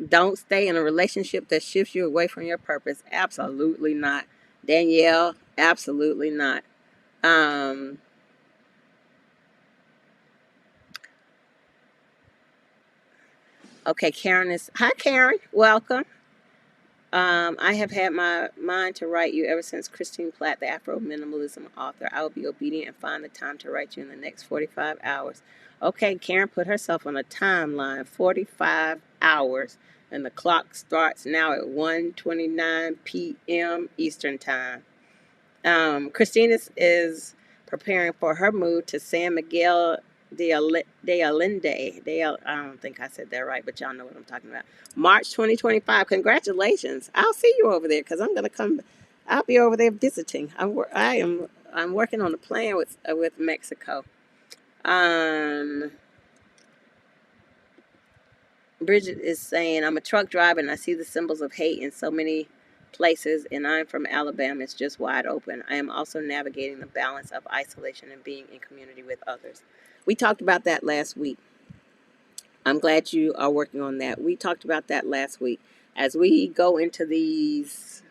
Don't stay in a relationship that shifts you away from your purpose. Absolutely not. Danielle, absolutely not. Um, okay, Karen is. Hi, Karen. Welcome. I have had my mind to write you ever since Christine Platt, the Afro Minimalism author. I will be obedient and find the time to write you in the next 45 hours. Okay, Karen put herself on a timeline, 45 hours, and the clock starts now at 1:29 p.m. Eastern Time. Christine is preparing for her move to San Miguel de Allende. I don't think I said that right, but y'all know what I'm talking about. March 2025. Congratulations! I'll see you over there because I'm gonna come. I'll be over there visiting. I am I'm working on a plan with Mexico. Um, Bridget is saying, I'm a truck driver and I see the symbols of hate in so many places, and I'm from Alabama. It's just wide open. I am also navigating the balance of isolation and being in community with others. We talked about that last week. I'm glad you are working on that. We talked about that last week. As we go into this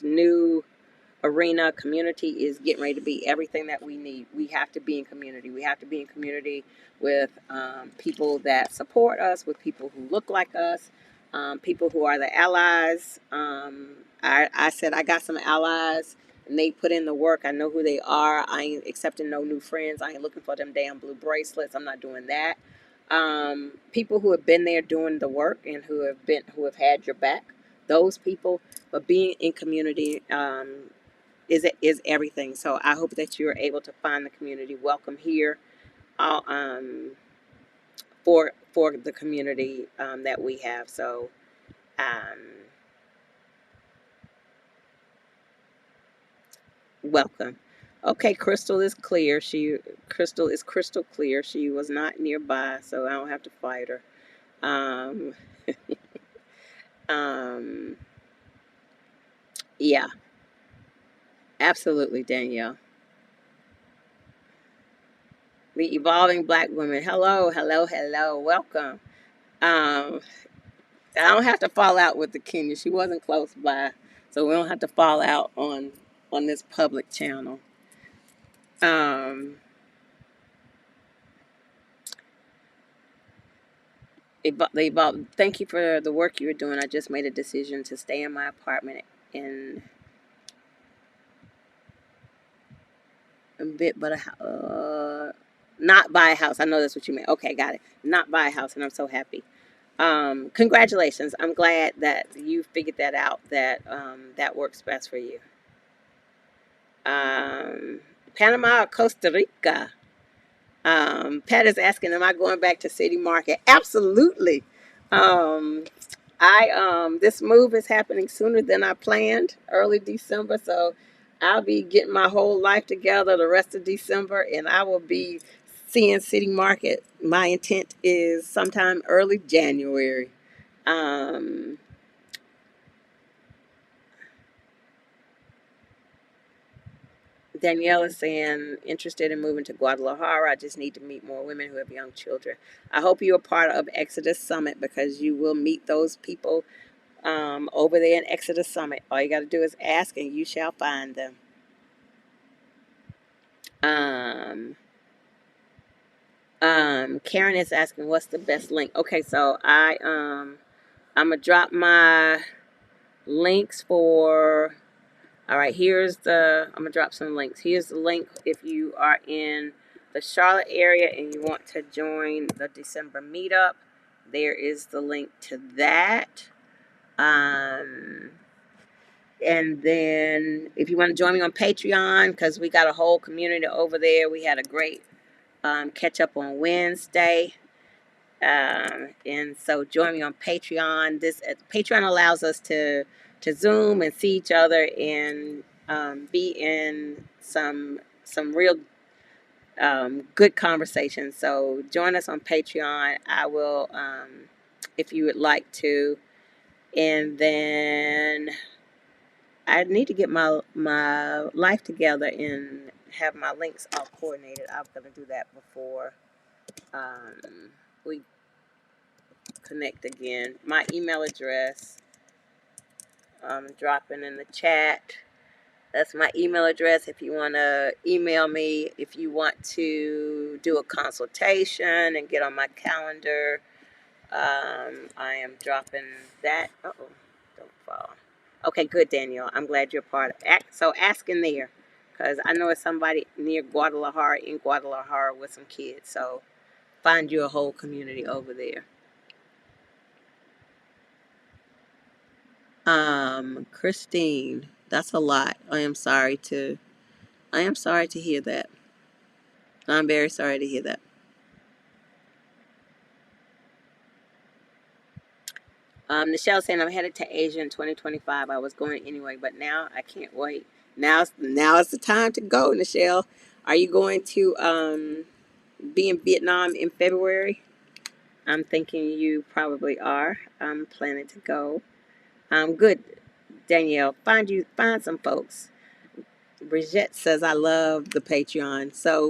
new arena, community is getting ready to be everything that we need. We have to be in community. We have to be in community with people that support us, with people who look like us, people who are the allies. I said I got some allies and they put in the work. I know who they are. I ain't accepting no new friends. I ain't looking for them damn blue bracelets. I'm not doing that. People who have been there doing the work and who have had your back, those people. But being in community is everything. So I hope that you're able to find the community. Welcome here, for the community that we have. So um, welcome. Okay, Crystal is crystal clear. She was not nearby, so I don't have to fight her. Um, um, yeah, absolutely, Danielle. The evolving black woman. Hello, hello, hello. Welcome. Um, I don't have to fall out with the Kenya. She wasn't close by, so we don't have to fall out on this public channel. Um, Thank you for the work you were doing. I just made a decision to stay in my apartment and a bit, but not buy a house. I know that's what you meant. Okay, got it. Not buy a house, and I'm so happy. Congratulations. I'm glad that you figured that out. That works best for you. Um, Panama or Costa Rica. Pat is asking, am I going back to City Market? Absolutely. Um, this move is happening sooner than I planned, early December. So I'll be getting my whole life together the rest of December, and I will be seeing City Market. My intent is sometime early January. Um, Danielle is saying, interested in moving to Guadalajara. I just need to meet more women who have young children. I hope you are part of Exodus Summit because you will meet those people over there in Exodus Summit. All you got to do is ask and you shall find them. Um, Karen is asking, what's the best link? Okay, so I'm going to drop my links for. All right, I'm going to drop some links. Here's the link if you are in the Charlotte area and you want to join the December meetup. There is the link to that. And then if you want to join me on Patreon, because we got a whole community over there. We had a great catch up on Wednesday. And so join me on Patreon. Patreon allows us to Zoom and see each other and be in some real good conversations. So join us on Patreon. I will, if you would like to. And then I need to get my life together and have my links all coordinated. I'm gonna do that before we connect again. My email address, I'm dropping in the chat. That's my email address if you want to email me. If you want to do a consultation and get on my calendar, I am dropping that. Uh-oh, don't fall. Okay, good, Danielle. I'm glad you're part of it. So ask in there, because I know it's somebody near Guadalajara, in Guadalajara with some kids. So find you a whole community over there. Christine, that's a lot. I am sorry to hear that. I'm very sorry to hear that. Nichelle saying I'm headed to Asia in 2025. I was going anyway, but now I can't wait. Now it's the time to go, Nichelle. Are you going to be in Vietnam in February? I'm thinking you probably are. I'm planning to go. Good, Danielle. Find some folks. Brigitte says I love the Patreon. So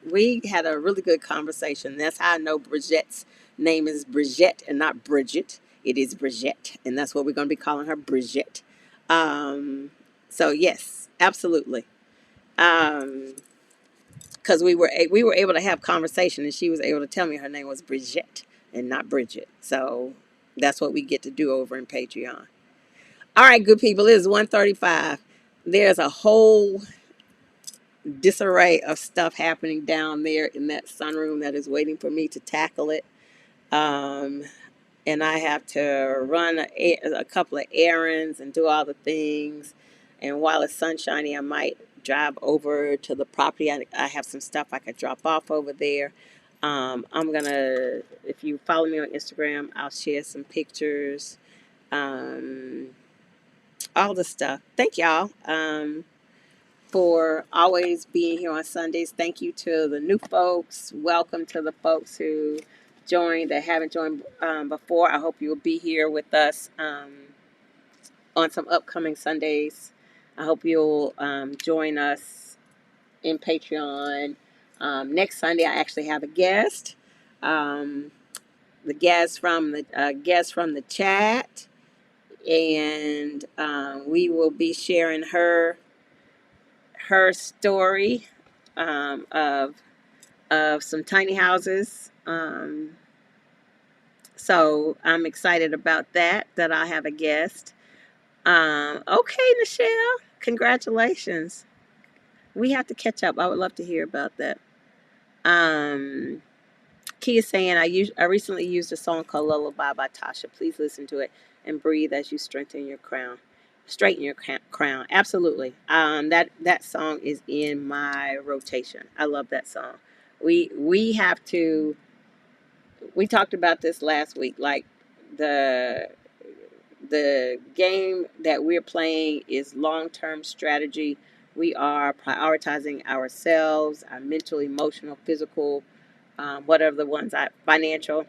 we had a really good conversation. That's how I know Brigette's name is Brigitte and not Bridget. It is Brigitte, and that's what we're going to be calling her, Brigitte. Um, so yes, absolutely. Because we were able to have conversation, and she was able to tell me her name was Brigitte and not Bridget. So that's what we get to do over in Patreon. All right, good people. It is 1:35. There's a whole disarray of stuff happening down there in that sunroom that is waiting for me to tackle it. Um, and I have to run a couple of errands and do all the things. And while it's sunshiny, I might drive over to the property. I have some stuff I could drop off over there. I'm gonna, if you follow me on Instagram, I'll share some pictures, um, all the stuff. Thank y'all. For always being here on Sundays. Thank you to the new folks. Welcome to the folks who joined that haven't joined before. I hope you'll be here with us on some upcoming Sundays. I hope you'll join us in Patreon. Next Sunday, I actually have a guest. The guest from the chat, and we will be sharing her story of some tiny houses. So I'm excited about that I have a guest. Okay, Nichelle, congratulations. We have to catch up. I would love to hear about that. Key is saying, I recently used a song called Lullaby by Tasha. Please listen to it and breathe as you straighten your crown. Absolutely. That song is in my rotation. I love that song. We have to. We talked about this last week. Like the game that we're playing is long-term strategy. We are prioritizing ourselves, our mental, emotional, physical, whatever the ones, financial,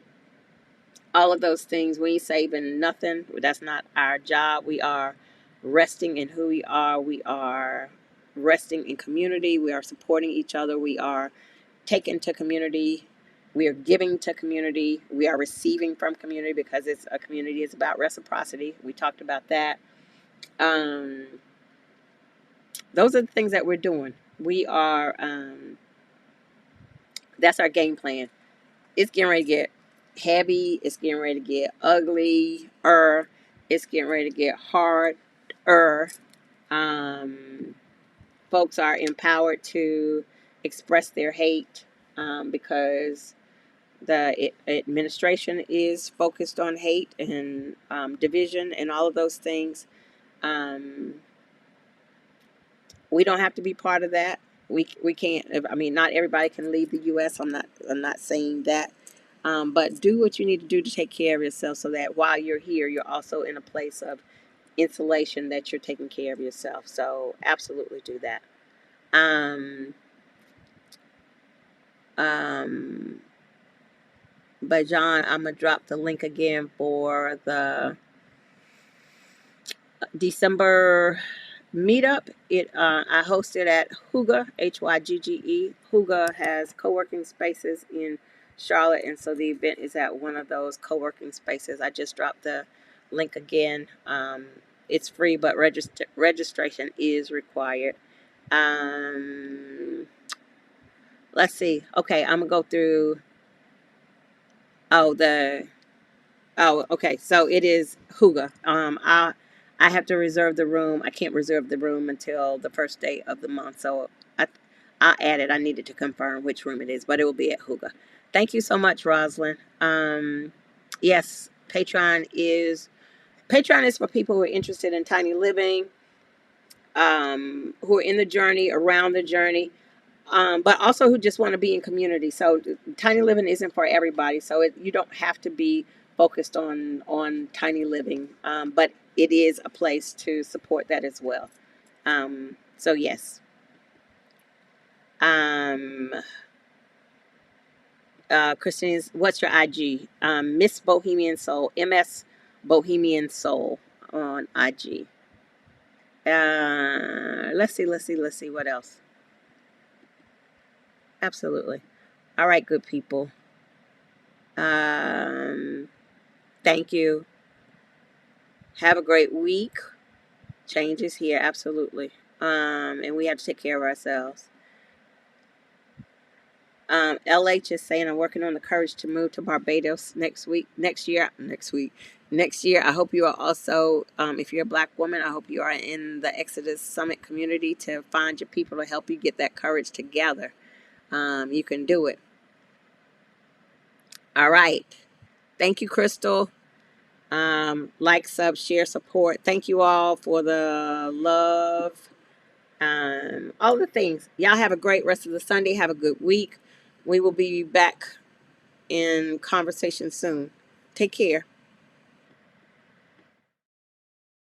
all of those things. We ain't saving nothing. That's not our job. We are resting in who we are. We are resting in community. We are supporting each other. We are taking to community. We are giving to community. We are receiving from community because it's a community. It's about reciprocity. We talked about that. Those are the things that we're doing. We are. That's our game plan. It's getting ready to get heavy. It's getting ready to get ugly. It's getting ready to get hard. Folks are empowered to express their hate because the administration is focused on hate and division and all of those things. We don't have to be part of that. We can't. I mean, not everybody can leave the U.S. I'm not saying that. But do what you need to do to take care of yourself so that while you're here, you're also in a place of insulation that you're taking care of yourself. So absolutely do that. But John, I'm going to drop the link again for the December meetup. I hosted at Hygge, Hygge. Hygge has co-working spaces in Charlotte, and so the event is at one of those co-working spaces. I just dropped the link again. It's free, but registration is required. Let's see. Okay, I'm gonna go through. Oh, okay. So it is Hygge. I have to reserve the room. I can't reserve the room until the first day of the month. So I'll add it. I needed to confirm which room it is, but it will be at Hygge. Thank you so much, Rosalind. Yes, Patreon is for people who are interested in tiny living, who are in the journey, around the journey, but also who just want to be in community. So tiny living isn't for everybody. So you don't have to be focused on tiny living, but it is a place to support that as well. So yes. Um, Christine's, what's your IG? Miss Bohemian Soul, MS Bohemian Soul on IG. Let's see what else. Absolutely. All right, good people. Um, thank you. Have a great week. Change is here, absolutely. And we have to take care of ourselves. LH is saying I'm working on the courage to move to Barbados next year. I hope you are also, if you're a black woman, I hope you are in the Exodus Summit community to find your people to help you get that courage together. You can do it. All right. Thank you, Crystal. Like, sub, share, support. Thank you all for the love. All the things. Y'all have a great rest of the Sunday. Have a good week. We will be back in conversation soon. Take care.